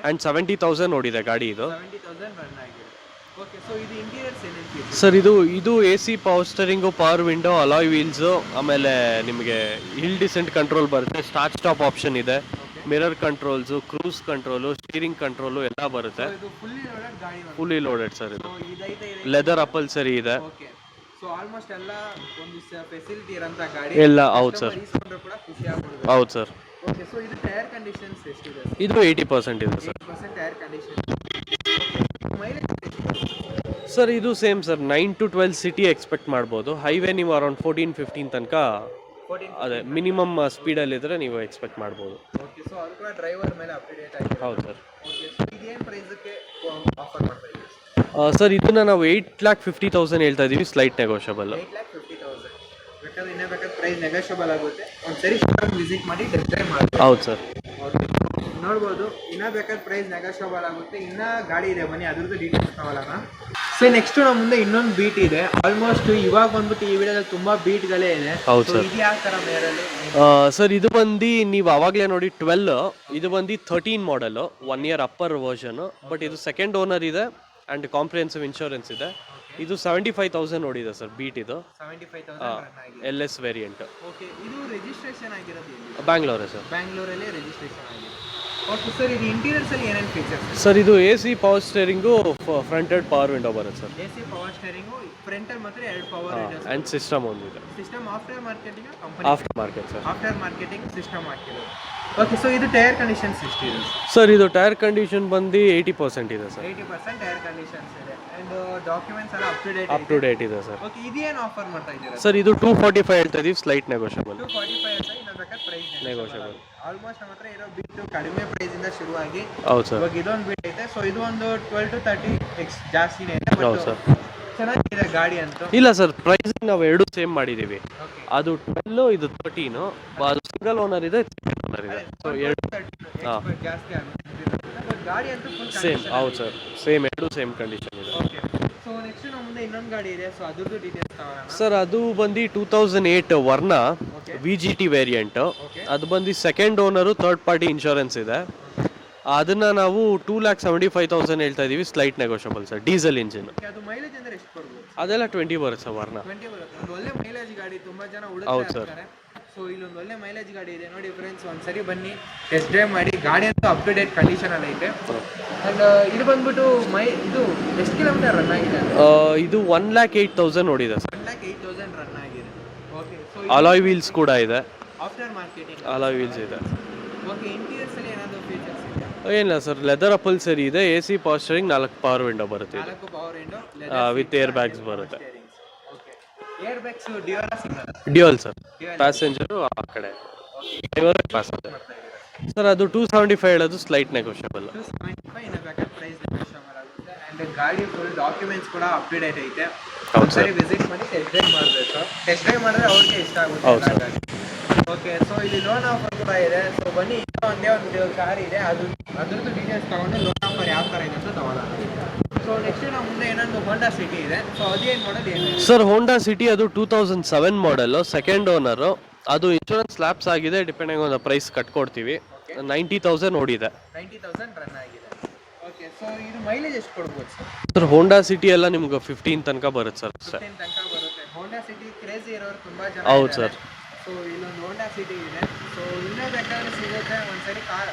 ಅಂಡ್ 70,000 ನೋಡಿದೆ ಗಾಡಿ ಇದು. 70,000 ರನ್ ಆಗಿದೆ. ಓಕೆ, ಸೊ ಇದು ಇಂಟೀರಿಯರ್ಸ್ ಏನೇನು ಫೀಚರ್ಸ್? ಸರ್ ಇದು AC power steering, power window, alloy wheels, ಆಮೇಲೆ ನಿಮಗೆ ಹಿಲ್ ಡಿಸೆಂಟ್ ಕಂಟ್ರೋಲ್ ಬರುತ್ತೆ, ಸ್ಟಾರ್ಟ್ ಸ್ಟಾಪ್ ಆಪ್ಷನ್ ಇದೆ, mirror controls, cruise control, steering control ಎಲ್ಲ ಬರುತ್ತೆ. ಇದು ಫುಲ್ಲಿ ಲೋಡೆಡ್ ಗಾಡಿ. ಫುಲ್ಲಿ ಲೋಡೆಡ್ ಸರ್ ಇದು. ಸೊ ಇದೈತೆ. ಲೆದರ್ ಅಪಲ್ ಸರಿ ಇದೆ. ಓಕೆ, ಸೊ ಆಲ್ಮೋಸ್ಟ್ ಎಲ್ಲ ಒಂದು ಫೆಸಿಲಿಟಿ ಇರೋಂಥ ಗಾಡಿ ಎಲ್ಲ ಹೌದು ಸರ್. ಇಸ್ಕೊಂಡ್ರೆ ಕೂಡ ಖುಷಿ ಆಗ್ಬಿಡುತ್ತೆ. ಹೌದು ಸರ್. ಓಕೆ, ಸೊ ಇದು ಟೈರ್ ಕಂಡೀಷನ್ಸ್ ಎಷ್ಟಿದೆ? ಇದು 80% ಇದೆ sir. 80% tyre condition. Mileage sir ಇದು same sir, 9 to 12 city expect ಮಾಡ್ಬೋದು. ಹೈವೇ ನೀವು ಅರೌಂಡ್ 14-15 ತನಕ 14. ಅದೇ ಮಿನಿಮಮ್ ಸ್ಪೀಡಲ್ಲಿದ್ದರೆ ನೀವು ಎಕ್ಸ್ಪೆಕ್ಟ್ ಮಾಡ್ಬೋದು. ಓಕೆ, ಸೊ ಅದು ಕೂಡ ಡ್ರೈವರ್ ಮೇಲೆ ಅಪ್ಡೇಟ್ ಆಗಿದೆ. ಹೌದು ಸರ್. ಓಕೆ, ಸೊ ಇದೇನು ಪ್ರೈಸಕ್ಕೆ ಆಫರ್ ಮಾಡ್ತಾ ಇದ್ದೀವಿ? ಸರ್ ಇದನ್ನ ನಾವು 8,50,000 ಹೇಳ್ತಾ ಇದ್ದೀವಿ, ಸ್ಲೈಟ್ ನೆಗೋಷಿಯಬಲ್. 8,50,000 ಬೇಕಾದ್ರೆ ಇನ್ನೂ ಬೇಕಾದ್ರೆ ಪ್ರೈಸ್ ನೆಗೋಷಿಯಬಲ್ ಆಗುತ್ತೆ. ಒಂದ್ಸರಿ ಶೋರೂಮ್ ವಿಸಿಟ್ ಮಾಡಿ ಟೆಸ್ಟ್ ಡ್ರೈವ್ ಮಾಡಿ. ಹೌದು ಸರ್. ಓಕೆ, ನೋಡ್ಬೋದು, ಇನ್ನೂ ಬೇಕಾದ್ರೆ ಪ್ರೈಸ್ ನೆಗೋಷಿಯಬಲ್ ಆಗುತ್ತೆ. ಇನ್ನೂ ಗಾಡಿ ಇದೆ, ಬನ್ನಿ ಅದ್ರದ್ದು ಡೀಟೇಲ್ಸ್ ತಗೊಳ್ಳೋಣ. ಸೊ ನೆಕ್ಸ್ಟ್ ನಮ್ಮ ಮುಂದೆ ಇನ್ನೊಂದು ಬೀಟ್ ಇದೆ. ಆಲ್ಮೋಸ್ಟ್ ಇವಾಗ ಬಂದ್ಬಿಟ್ಟು ಈ ವಿಡಿಯೋದಲ್ಲಿ ತುಂಬಾ ಬೀಟ್ಗಳೇ ಇದೆ. ಹೌದು ಸರ್. ಇದು ಯಾವ ಥರ ಮೇರಲ್ಲಿ? ಸರ್ ಇದು ಬಂದು ನೀವು ಅವಾಗಲೇ ನೋಡಿ 12, ಇದು ಬಂದು 13 ಮಾಡಲು, 1 year ಅಪ್ಪರ್ ವರ್ಷನ್, ಬಟ್ ಇದು ಸೆಕೆಂಡ್ ಓನರ್ ಇದೆ ಆ್ಯಂಡ್ ಕಾಂಪ್ರಿಹೆನ್ಸಿವ್ ಇನ್ಶೂರೆನ್ಸ್ ಇದೆ. ಇದು 75,000 ನೋಡಿದೆ ಸರ್ ಬೀಟ್. ಇದು 75,000 ರನ್ ಆಗಿದೆ. LS variant. ಓಕೆ, ಇದು ರಿಜಿಸ್ಟ್ರೇಷನ್ ಆಗಿರೋದು ಎಲ್ಲಿ? ಬ್ಯಾಂಗ್ಳೂರೇ ಸರ್. ಬ್ಯಾಂಗ್ಳೂರಲ್ಲೇ ರಿಜಿಸ್ಟ್ರೇಷನ್ ಆಗಿದೆ. ಓಕೆ ಸರ್, ಇದು ಇಂಟೀರಿಯರ್ಸ್ ಅಲ್ಲಿ ಏನೇನು ಫೀಚರ್ಸ್? ಸರ್ ಇದು AC ಪವರ್ ಸ್ಟೇರಿಂಗು, ಫ್ರಂಟೆಡ್ ಪವರ್ ವಿಂಡೋ ಬರುತ್ತೆ ಸರ್. AC ಪವರ್ ಸ್ಟೇರಿಂಗು, ಫ್ರಂಟಲ್ಲಿ ಮಾತ್ರ 2 ಪವರ್ ವಿಂಡೋಸ್ ಆ್ಯಂಡ್ ಸಿಸ್ಟಮ್ ಒಂದಿದೆ. System after marketing company after market sir. After marketing system ಹಾಕಿರೋದು. ಓಕೆ, ಸೊ ಇದು ಟೈರ್ ಕಂಡೀಷನ್ಸ್ ಎಷ್ಟಿದೆ? ಸರ್ ಇದು ಟೈರ್ ಕಂಡೀಷನ್ ಬಂದು 80% ಇದೆ ಸರ್. 80% ಟೈರ್ ಕಂಡೀಷನ್ಸ್ ಇದೆ ಅಂಡ್ ಡಾಕ್ಯುಮೆಂಟ್ಸ್ ಎಲ್ಲ ಅಪ್ ಟು ಡೇಟ್ ಇದೆ ಸರ್. ಓಕೆ, ಇದೇನು ಆಫರ್ ಮಾಡ್ತಾ ಇದ್ದೀರಾ? ಸರ್ ಇದು 245 ಹೇಳ್ತಾ ಇದೀವಿ, ಸ್ಲೈಟ್ ನೆಗೋಷಿಯಬಲ್. 245 ಅಂತ ಇನ್ನ ಬೇಕಾದ್ರೆ ಪ್ರೈಸ್ ನೆಗೋಷಿಯಬಲ್. ಆಲ್ಮೋಸ್ಟ್ ನಮ್ಮ ಹತ್ರ ಇರೋ ಬಿಟ್ಟು ಕಡಿಮೆ ಪ್ರೈಸ್ ಇಂದ ಶುರುವಾಗಿ ಹೌದು ಸರ್. ಇವಾಗ ಇದೊಂದು ಬಿಟ್ ಐತೆ. ಸೊ ಇದು ಒಂದು 12 to 30 ಜಾಸ್ತಿನೇ ಇದೆ. ಹೌದು ಸರ್. ಚೆನ್ನಾಗಿದೆ ಗಾಡಿ ಅಂತ. ಇಲ್ಲ ಸರ್, ಪ್ರೈಸಿಂಗ್ ನಾವು ಎರಡು ಸೇಮ್ ಮಾಡಿದ್ದೀವಿ. ಓಕೆ, ಅದು 12, ಇದು 13. ಅದು ಸಿಂಗಲ್ ಓನರ್ ಇದೆ, ಸಿಂಗಲ್ ಓನರ್ ಇದೆ. ಸೊ ಎರಡು ಜಾಸ್ತಿ ಆಗುತ್ತೆ ಬಟ್ ಗಾಡಿ ಅಂತೂ ಫುಲ್ ಸೇಮ್. ಹೌದು ಸರ್, ಸೇಮ್, ಎರಡು ಸೇಮ್ ಕಂಡೀಷನ್ ಇದೆ. ಓಕೆ, ಸೊ ನೆಕ್ಸ್ಟ್ ನಮ್ಮ ಮುಂದೆ ಇನ್ನೊಂದು ಗಾಡಿ ಇದೆ. ಸೊ ಅದ್ರದ್ದು ಡೀಟೇಲ್ಸ್ ತಗೋಣ. ಸರ್ ಅದು ಬಂದು 2008 ವರ್ಣ VGT ವೇರಿಯಂಟ್. ಅದು ಬಂದು second owner, third party insurance ಇದೆ. ಅದನ್ನ ನಾವು 2,75,000 ಹೇಳ್ತಾ ಇದೀವಿ, slight negotiable sir. Diesel engine. ಅದು ಮೈಲೇಜ್ ಅಂದ್ರೆ ಎಷ್ಟು ಕೊಡ್ಬೋದು? ಅದೆಲ್ಲ 20 ಬರುತ್ತೆ ಸರ್ ವರ್ಣ. 20 ಬರುತ್ತೆ. ಒಂದು ಒಳ್ಳೆ ಮೈಲೇಜ್ ಗಾಡಿ, ತುಂಬಾ ಜನ ಹೌದು ಹುಡುಕ್ತಾ ಸರ್. ಇರ್ತಾರೆ. ಸೊ ಇಲ್ಲೊಂದು ಒಳ್ಳೆ ಮೈಲೇಜ್ ಗಾಡಿ ಇದೆ ನೋಡಿ ಫ್ರೆಂಡ್ಸ್, ಒಂದ್ಸರಿ ಬನ್ನಿ ಟೆಸ್ಟ್ ಡ್ರೈವ್ ಮಾಡಿ. ಗಾಡಿ ಅಂತೂ ಅಪ್ ಟು ಡೇಟ್ ಕಂಡೀಷನ್ ಅಲ್ಲಿ ಐತೆ. ಅಂಡ್ ಇದು ಬಂದ್ಬಿಟ್ಟು ಇದು ಎಷ್ಟು ಕಿಲೋಮೀಟರ್ ರನ್ ಆಗಿದೆ? ಇದು 1,08,000 ನೋಡಿದೆ ಸರ್. 1,08,000 ರನ್ ಆಗಿದೆ. ಓಕೆ, ಸೊ ಅಲಾಯ್ ವೀಲ್ಸ್ ಕೂಡ ಇದೆ. ಆಫ್ಟರ್ ಮಾರ್ಕೆಟಿಂಗ್ ಅಲಾಯ್ ವೀಲ್ಸ್ ಇದೆ. ಓಕೆ, ಇಂಟೀರಿಯರ್ಸ್ ಅಲ್ಲಿ ಏನಾದರೂ ಫೀಚರ್ಸ್ ಇದೆ? ಏನಿಲ್ಲ ಸರ್, ಲೆದರ್ ಅಪಲ್ ಸರಿ ಇದೆ. AC power steering, 4 power window ಬರುತ್ತೆ. 4 power window with air bags ಬರುತ್ತೆ. Okay, air bags dual single? Dual sir. Passenger ಆ ಕಡೆ, ಡ್ರೈವರ್ ಪ್ಯಾಸೆಂಜರ್. ಸರ್ ಅದು 275 ಹೇಳೋದು, ಸ್ಲೈಟ್ ನೆಗೋಷಿಯಬಲ್. 275 ಇನ್ನ ಬೇಕಾದ್ರೆ ಪ್ರೈಸ್ ನೆಗೋಷಿಯಬಲ್ ಆಗುತ್ತೆ. ಅಂಡ್ ಗಾಡಿ ಫುಲ್ ಡಾಕ್ಯುಮೆಂಟ್ಸ್ ಕೂಡ ಅಪ್ ಟು ಡೇಟ್ ಐತೆ. ಹೌದು ಸರ್. ಸರಿ ವಿಸಿಟ್ ಮಾಡಿ ಟೆಸ್ಟ್ ಡ್ರೈವ್ ಮಾಡಬೇಕು. ಟೆಸ್ಟ್ ಡ್ರೈವ್ ಮಾಡಿದ್ರೆ ಅವ್ರಿಗೆ ಇಷ್ಟ ಆಗುತ್ತೆ ಹೌದು ಸರ್. ಗಾಡಿ. ಓಕೆ, ಸೊ ಇಲ್ಲಿ ಲೋನ್ ಆಫರ್ ಕೂಡ ಇದೆ. ಸೊ ಬನ್ನಿ, ಒಂದೇ ಒಂದು ಕಾರ್ ಇದೆ, ಅದ್ರದ್ದು ಡೀಟೇಲ್ಸ್ ತಗೊಂಡು ಲೋನ್ ಆಫರ್ ಯಾವ ಥರ ಇದೆ ಅಂತ ತಗೊಳ್ಳೋಣ. ಸೊ ನೆಕ್ಸ್ಟ್ ನಮ್ಮ ಮುಂದೆ ಏನೊಂದು ಹೋಂಡಾ ಸಿಟಿ ಇದೆ. ಸೊ ಅದೇನು ಮಾಡೋದು ಏನು? ಸರ್ ಹೋಂಡಾ ಸಿಟಿ ಅದು 2007 ಮಾಡಲು, ಸೆಕೆಂಡ್ ಓನರು. ಅದು ಇನ್ಶೂರೆನ್ಸ್ ಲ್ಯಾಪ್ಸ್ ಆಗಿದೆ, ಡಿಪೆಂಡಿಂಗ್ ಆನ್ ದ ಪ್ರೈಸ್ ಕಟ್ಕೊಡ್ತೀವಿ. 90,000 ನೋಡಿದೆ. 90,000 ರನ್ ಆಗಿದೆ. ಓಕೆ, ಸೊ ಇದು ಮೈಲೇಜ್ ಎಷ್ಟು ಕೊಡ್ಬೋದು ಸರ್? ಸರ್ ಹೋಂಡಾ ಸಿಟಿ ಎಲ್ಲ ನಿಮ್ಗೆ 15 ತನಕ ಬರುತ್ತೆ ಸರ್ ಅಷ್ಟೇ. 15 ತನಕ ಬರುತ್ತೆ. ಹೋಂಡಾ ಸಿಟಿ ಕ್ರೇಜಿ ಇರೋರು ತುಂಬಾ ಜನ ಹೌದು ಇದ್ದಾರೆ. ಸರ್. ಸೊ ಸೊ ಇಲ್ಲೊಂದು ಹೋಂಡಾ ಸಿಟಿ ಇದೆ. ಸೊ ಇನ್ನೂ ಬೇಕಾದ್ರೆ ಸಿಗುತ್ತೆ, ಒಂದ್ಸರಿ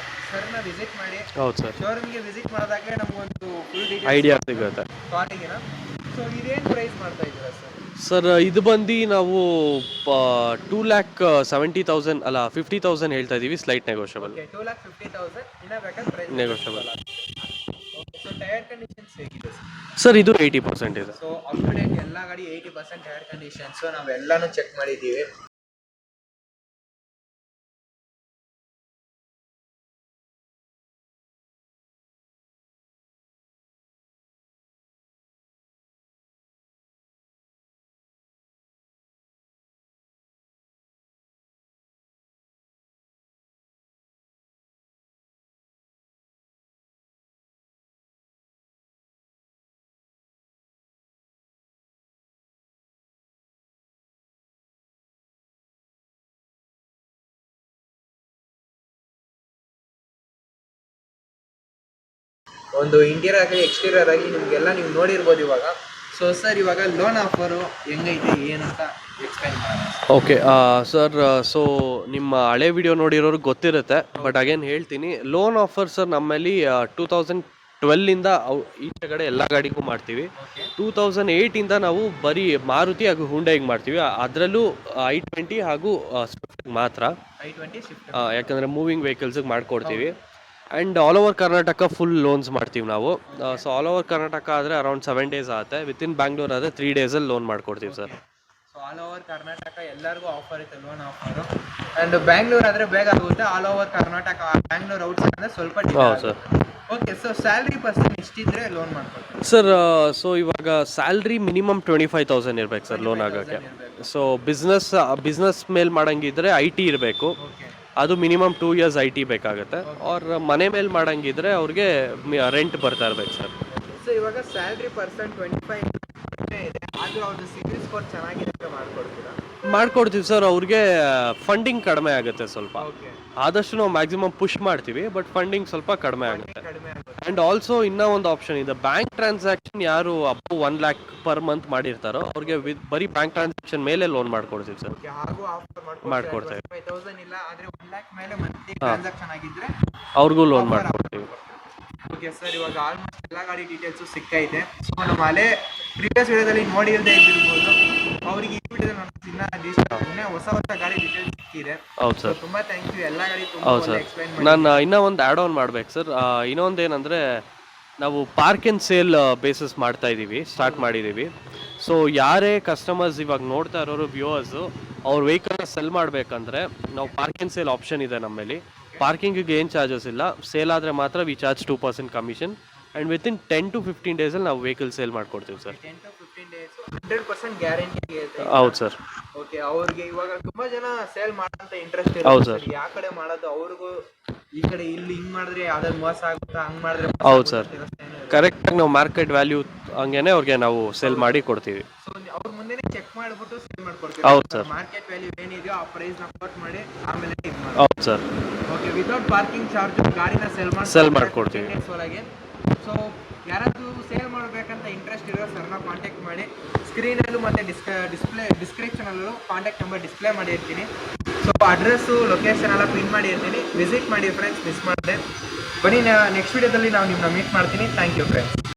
ಸರ್ನ ವಿಸಿಟ್ ಮಾಡಿ. ಹೌದು ಸರ್, ಶೋರೂಮ್ಗೆ ವಿಸಿಟ್ ಮಾಡಿದಾಗಲೇ ನಮಗೊಂದು ಫುಲ್ ಐಡಿಯಾ ಸಿಗುತ್ತೆ. ಕಾರಿಗಿನ. ಸೊ ಇದೇನು ಪ್ರೈಸ್ ಮಾಡ್ತಾ ಇದ್ದೀರಾ ಸರ್? ಸರ್ ಇದು ಬಂದು ನಾವು 2,70,000 ಅಲ್ಲ 50,000 ಹೇಳ್ತಾ ಇದ್ದೀವಿ, ಸ್ಲೈಟ್ ನೆಗೋಷಿಯಬಲ್. 2,50,000 ಇನ್ನೂ ಬೇಕಾದ್ರೆ price negotiable. So tyre conditions ಹೇಗಿದೆ ಸರ್? ಸರ್ ಇದು 80% ಇದೆ. ಸೊ ಅಪ್ ಟು ಡೇಟ್ ಎಲ್ಲ ಗಾಡಿ 80% ಟೈರ್ ಕಂಡೀಷನ್ಸ್ ನಾವೆಲ್ಲಾನು ಚೆಕ್ ಮಾಡಿದ್ದೀವಿ. ಒಂದು ಇಂಟೀರಿಯರ್ ಆಗಲಿ ಎಕ್ಸ್ಟೀರಿಯರ್ ಆಗಿ ನಿಮಗೆಲ್ಲ ನೀವು ನೋಡಿರ್ಬೋದು ಇವಾಗ. ಸೊ ಸರ್ ಇವಾಗ ಲೋನ್ ಆಫರು ಹೆಂಗೈತೆ ಏನಂತ ಎಕ್ಸ್ಪ್ಲೈನ್ ಮಾಡೋಣ. ಓಕೆ ಸರ್, ಸೊ ನಿಮ್ಮ ಹಳೆ ವಿಡಿಯೋ ನೋಡಿರೋರಿಗೆ ಗೊತ್ತಿರುತ್ತೆ, ಬಟ್ ಅಗೇನ್ ಹೇಳ್ತೀನಿ. ಲೋನ್ ಆಫರ್ ಸರ್ ನಮ್ಮಲ್ಲಿ 2012ಇಂದ ಈಚೆ ಕಡೆ ಎಲ್ಲ ಗಾಡಿಗೂ ಮಾಡ್ತೀವಿ. 2008ಇಂದ ನಾವು ಬರೀ ಮಾರುತಿ ಹಾಗೂ ಹುಂಡೈಗೆ ಮಾಡ್ತೀವಿ. ಅದರಲ್ಲೂ i20 ಹಾಗೂ ಸ್ವಿಫ್ಟ್ ಮಾತ್ರ, i20 ಶಿಫ್ಟ್. ಯಾಕಂದರೆ ಮೂವಿಂಗ್ ವೆಹಿಕಲ್ಸಿಗೆ ಮಾಡಿಕೊಡ್ತೀವಿ. And all over Karnataka full loans ಮಾಡ್ತೀವಿ ನಾವು. ಸೊ ಆಲ್ ಓವರ್ ಕರ್ನಾಟಕ ಆದರೆ ಅರೌಂಡ್ 7 days ಆಗುತ್ತೆ. ವಿತಿನ್ ಬ್ಯಾಂಗ್ಳೂರ್ ಆದರೆ 3 daysಲ್ಲಿ ಲೋನ್ ಮಾಡ್ಕೊಡ್ತೀವಿ sir. So all over Karnataka ಎಲ್ಲರಿಗೂ ಆಫರ್ ಇತ್ತು ಲೋನ್ ಆಫರು. ಆ್ಯಂಡ್ ಬ್ಯಾಂಗ್ಳೂರ್ ಆದರೆ ಬೇಗ ಆಗುತ್ತೆ. All over Karnataka Bangalore outside ಅಂದರೆ ಸ್ವಲ್ಪ ಹೌದು sir. Okay. So salary person ಎಷ್ಟಿದ್ರೆ ಲೋನ್ ಮಾಡ್ಕೊಡ್ತೀವಿ ಸರ್? ಸೊ ಇವಾಗ ಸ್ಯಾಲ್ರಿ ಮಿನಿಮಮ್ 25,000 ಇರಬೇಕು ಸರ್ ಲೋನ್ ಆಗೋಕ್ಕೆ. ಸೊ ಬಿಸ್ನೆಸ್ ಮೇಲೆ ಮಾಡಂಗಿದ್ರೆ IT ಇರಬೇಕು, ಅದು ಮಿನಿಮಮ್ 2 years IT ಬೇಕಾಗುತ್ತೆ. ಅವ್ರ ಮನೆ ಮೇಲೆ ಮಾಡಂಗಿದ್ರೆ ಅವ್ರಿಗೆ ರೆಂಟ್ ಬರ್ತಾ ಇರ್ಬೇಕು ಸರ್. ಸೊ ಇವಾಗ ಸ್ಯಾಲ್ರಿ ಪರ್ಸನ್ 25 ಇದೆ, ಆದರೂ ಅವ್ರದ್ದು ಸಿಬಿಲ್ ಸ್ಕೋರ್ ಚೆನ್ನಾಗಿದೆ ಮಾಡ್ಕೊಡ್ತೀರಾ? ಮಾಡ್ಕೊಡ್ತೀವಿ ಸರ್. ಅವ್ರಿಗೆ ಫಂಡಿಂಗ್ ಕಡಿಮೆ ಆಗುತ್ತೆ ಸ್ವಲ್ಪ. ಓಕೆ. ಆದಷ್ಟು ನಾವು ಮ್ಯಾಕ್ಸಿಮಮ್ ಪುಷ್ ಮಾಡ್ತೀವಿ, ಬಟ್ ಫಂಡಿಂಗ್ ಸ್ವಲ್ಪ ಕಡಿಮೆ ಆಗುತ್ತೆ. ಕಡಿಮೆ ಆಗುತ್ತೆ. ಆ್ಯಂಡ್ ಆಲ್ಸೋ ಇನ್ನೂ ಒಂದು ಆಪ್ಷನ್ ಇದೆ. ಬ್ಯಾಂಕ್ ಟ್ರಾನ್ಸಾಕ್ಷನ್ ಯಾರು ಅಪ್ 1 lakh per month ಮಾಡಿರ್ತಾರೋ ಅವ್ರಿಗೆ ಬರೀ ಬ್ಯಾಂಕ್ ಟ್ರಾನ್ಸಾಕ್ಷನ್ ಮೇಲೆ ಲೋನ್ ಮಾಡ್ಕೊಡ್ತೀವಿ ಸರ್. ಓಕೆ. ಹಾಗೂ ಆಫರ್ ಮಾಡ್ಕೊಡ್ತೇವೆ. 25,000 ಇಲ್ಲ ಆದರೆ 1 lakh ಮೇಲೆ ಮಂತ್ಲಿ ಟ್ರಾನ್ಸಾಕ್ಷನ್ ಆಗಿದ್ರೆ ಅವ್ರಿಗೂ ಲೋನ್ ಮಾಡ್ಕೊಡ್ತೀವಿ. ಓಕೆ ಸರ್, ಇವಾಗ ಆಲ್ಮೋಸ್ಟ್ ಎಲ್ಲ ಗಾಡಿ ಡೀಟೇಲ್ಸು ಸಿಕ್ಕೈತೆ. ಸೊ ನಮ್ಮ ಹಳೆ ಪ್ರೀವಿಯಸ್ ವಿಡಿಯೋದಲ್ಲಿ ನೋಡಿಲ್ಲದೆ ಇದ್ದಿರ್ಬೋದು, ಅವ್ರಿಗೆ ಈ ವಿಡಿಯೋದಲ್ಲಿ ಇನ್ನೂ ಹೊಸ ಗಾಡಿ ಡೀಟೇಲ್ಸ್ ಸಿಕ್ಕಿದೆ. ಹೌದು ಸರ್. ತುಂಬ ಥ್ಯಾಂಕ್ ಯು. ಎಲ್ಲ ಗಾಡಿ ಹೌದು ತುಂಬ ಸರ್. ಎಕ್ಸ್ಪ್ಲೈನ್ ಮಾಡಿ. ನಾನು ಇನ್ನೂ ಒಂದು ಆ್ಯಡ್ ಆನ್ ಮಾಡ್ಬೇಕು ಸರ್. ಇನ್ನೊಂದು ಏನಂದರೆ, ನಾವು ಪಾರ್ಕ್ ಆ್ಯಂಡ್ ಸೇಲ್ ಬೇಸಿಸ್ ಮಾಡ್ತಾ ಇದ್ದೀವಿ, ಸ್ಟಾರ್ಟ್ ಮಾಡಿದ್ದೀವಿ. ಸೊ ಯಾರೇ ಕಸ್ಟಮರ್ಸ್ ಇವಾಗ ನೋಡ್ತಾ ಇರೋರು ವ್ಯೂವರ್ಸು ಅವ್ರ ವೆಹಿಕಲ್ನ ಸೆಲ್ ಮಾಡಬೇಕಂದ್ರೆ ನಾವು ಪಾರ್ಕ್ ಆ್ಯಂಡ್ ಸೇಲ್ ಆಪ್ಷನ್ ಇದೆ ನಮ್ಮಲ್ಲಿ. ಪಾರ್ಕಿಂಗಿಗೆ ಏನು ಚಾರ್ಜಸ್ ಇಲ್ಲ, ಸೇಲ್ ಆದರೆ ಮಾತ್ರ we charge 2% commission. And within 10 to 15 daysಲ್ಲಿ ನಾವು ವೆಹಿಕಲ್ ಸೇಲ್ ಮಾಡ್ಕೊಡ್ತೀವಿ ಸರ್. 10 to 15 days 100% ಗ್ಯಾರಂಟಿ ಇರುತ್ತೆ. ಹೌದು ಸರ್. ಓಕೆ. ಅವ್ರಿಗೆ ಇವಾಗ ತುಂಬಾ ಜನ ಸೇಲ್ ಮಾಡೋಂಥ ಇಂಟ್ರೆಸ್ಟ್ ಹೌದು ಇರುತ್ತೆ. ಸರ್. ಯಾವ ಕಡೆ ಮಾಡೋದು ಅವ್ರಿಗೂ ಈ ಕಡೆ ಇಲ್ಲಿ ಹಿಂಗ್ ಮಾಡಿದ್ರೆ ಯಾವ್ದಾದ್ರು ಮೋಸ ಆಗುತ್ತಾ, ಹಂಗ್ ಮಾಡಿದ್ರೆ ಹೌದು ಸರ್. ಕರೆಕ್ಟಾಗಿ ನಾವು ಮಾರ್ಕೆಟ್ ವ್ಯಾಲ್ಯೂ ಹಂಗೇನೆ ಅವ್ರಿಗೆ ನಾವು ಸೇಲ್ ಮಾಡಿ ಕೊಡ್ತೀವಿ. ಸೊ ಅವ್ರ ಮುಂದೆನೇ ಚೆಕ್ ಮಾಡಿಬಿಟ್ಟು ಸೇಲ್ ಮಾಡ್ಕೊಡ್ತೀವಿ. ಹೌದು ಸರ್. ಮಾರ್ಕೆಟ್ ವ್ಯಾಲ್ಯೂ ಏನಿದೆಯೋ ಆ ಪ್ರೈಸ್ ನ ಕೋಟ್ ಮಾಡಿ ಆಮೇಲೆ ಇದು ಮಾಡಿ. ಹೌದು sir. Okay. Without parking charge ಗಾಡಿನ ಸೇಲ್ ಮಾಡ್ಕೊಡ್ತೀವಿ. 15 days ಒಳಗೆ. ಸೊ ಯಾರಾದ್ರೂ ಸೇಲ್ ಮಾಡಬೇಕಂತ ಇಂಟ್ರೆಸ್ಟ್ ಇರೋ ಸರ್ನ ಕಾಂಟ್ಯಾಕ್ಟ್ ಮಾಡಿ. ಸ್ಕ್ರೀನಲ್ಲೂ ಮತ್ತು ಡಿಸ್ಕ್ರಿಪ್ಷನಲ್ಲೂ ಕಾಂಟ್ಯಾಕ್ಟ್ ನಂಬರ್ ಡಿಸ್ಪ್ಲೇ ಮಾಡಿರ್ತೀನಿ. ಸೊ ಅಡ್ರೆಸ್ಸು ಲೊಕೇಶನ್ ಎಲ್ಲ ಪಿನ್ ಮಾಡಿರ್ತೀನಿ. ವಿಸಿಟ್ ಮಾಡಿ ಫ್ರೆಂಡ್ಸ್, ಮಿಸ್ ಮಾಡಿದೆ. ಬನ್ನಿ ನೆಕ್ಸ್ಟ್ ವಿಡಿಯೋದಲ್ಲಿ ನಾವು ನಿಮ್ಮನ್ನ ಮೀಟ್ ಮಾಡ್ತೀನಿ. Thank you friends.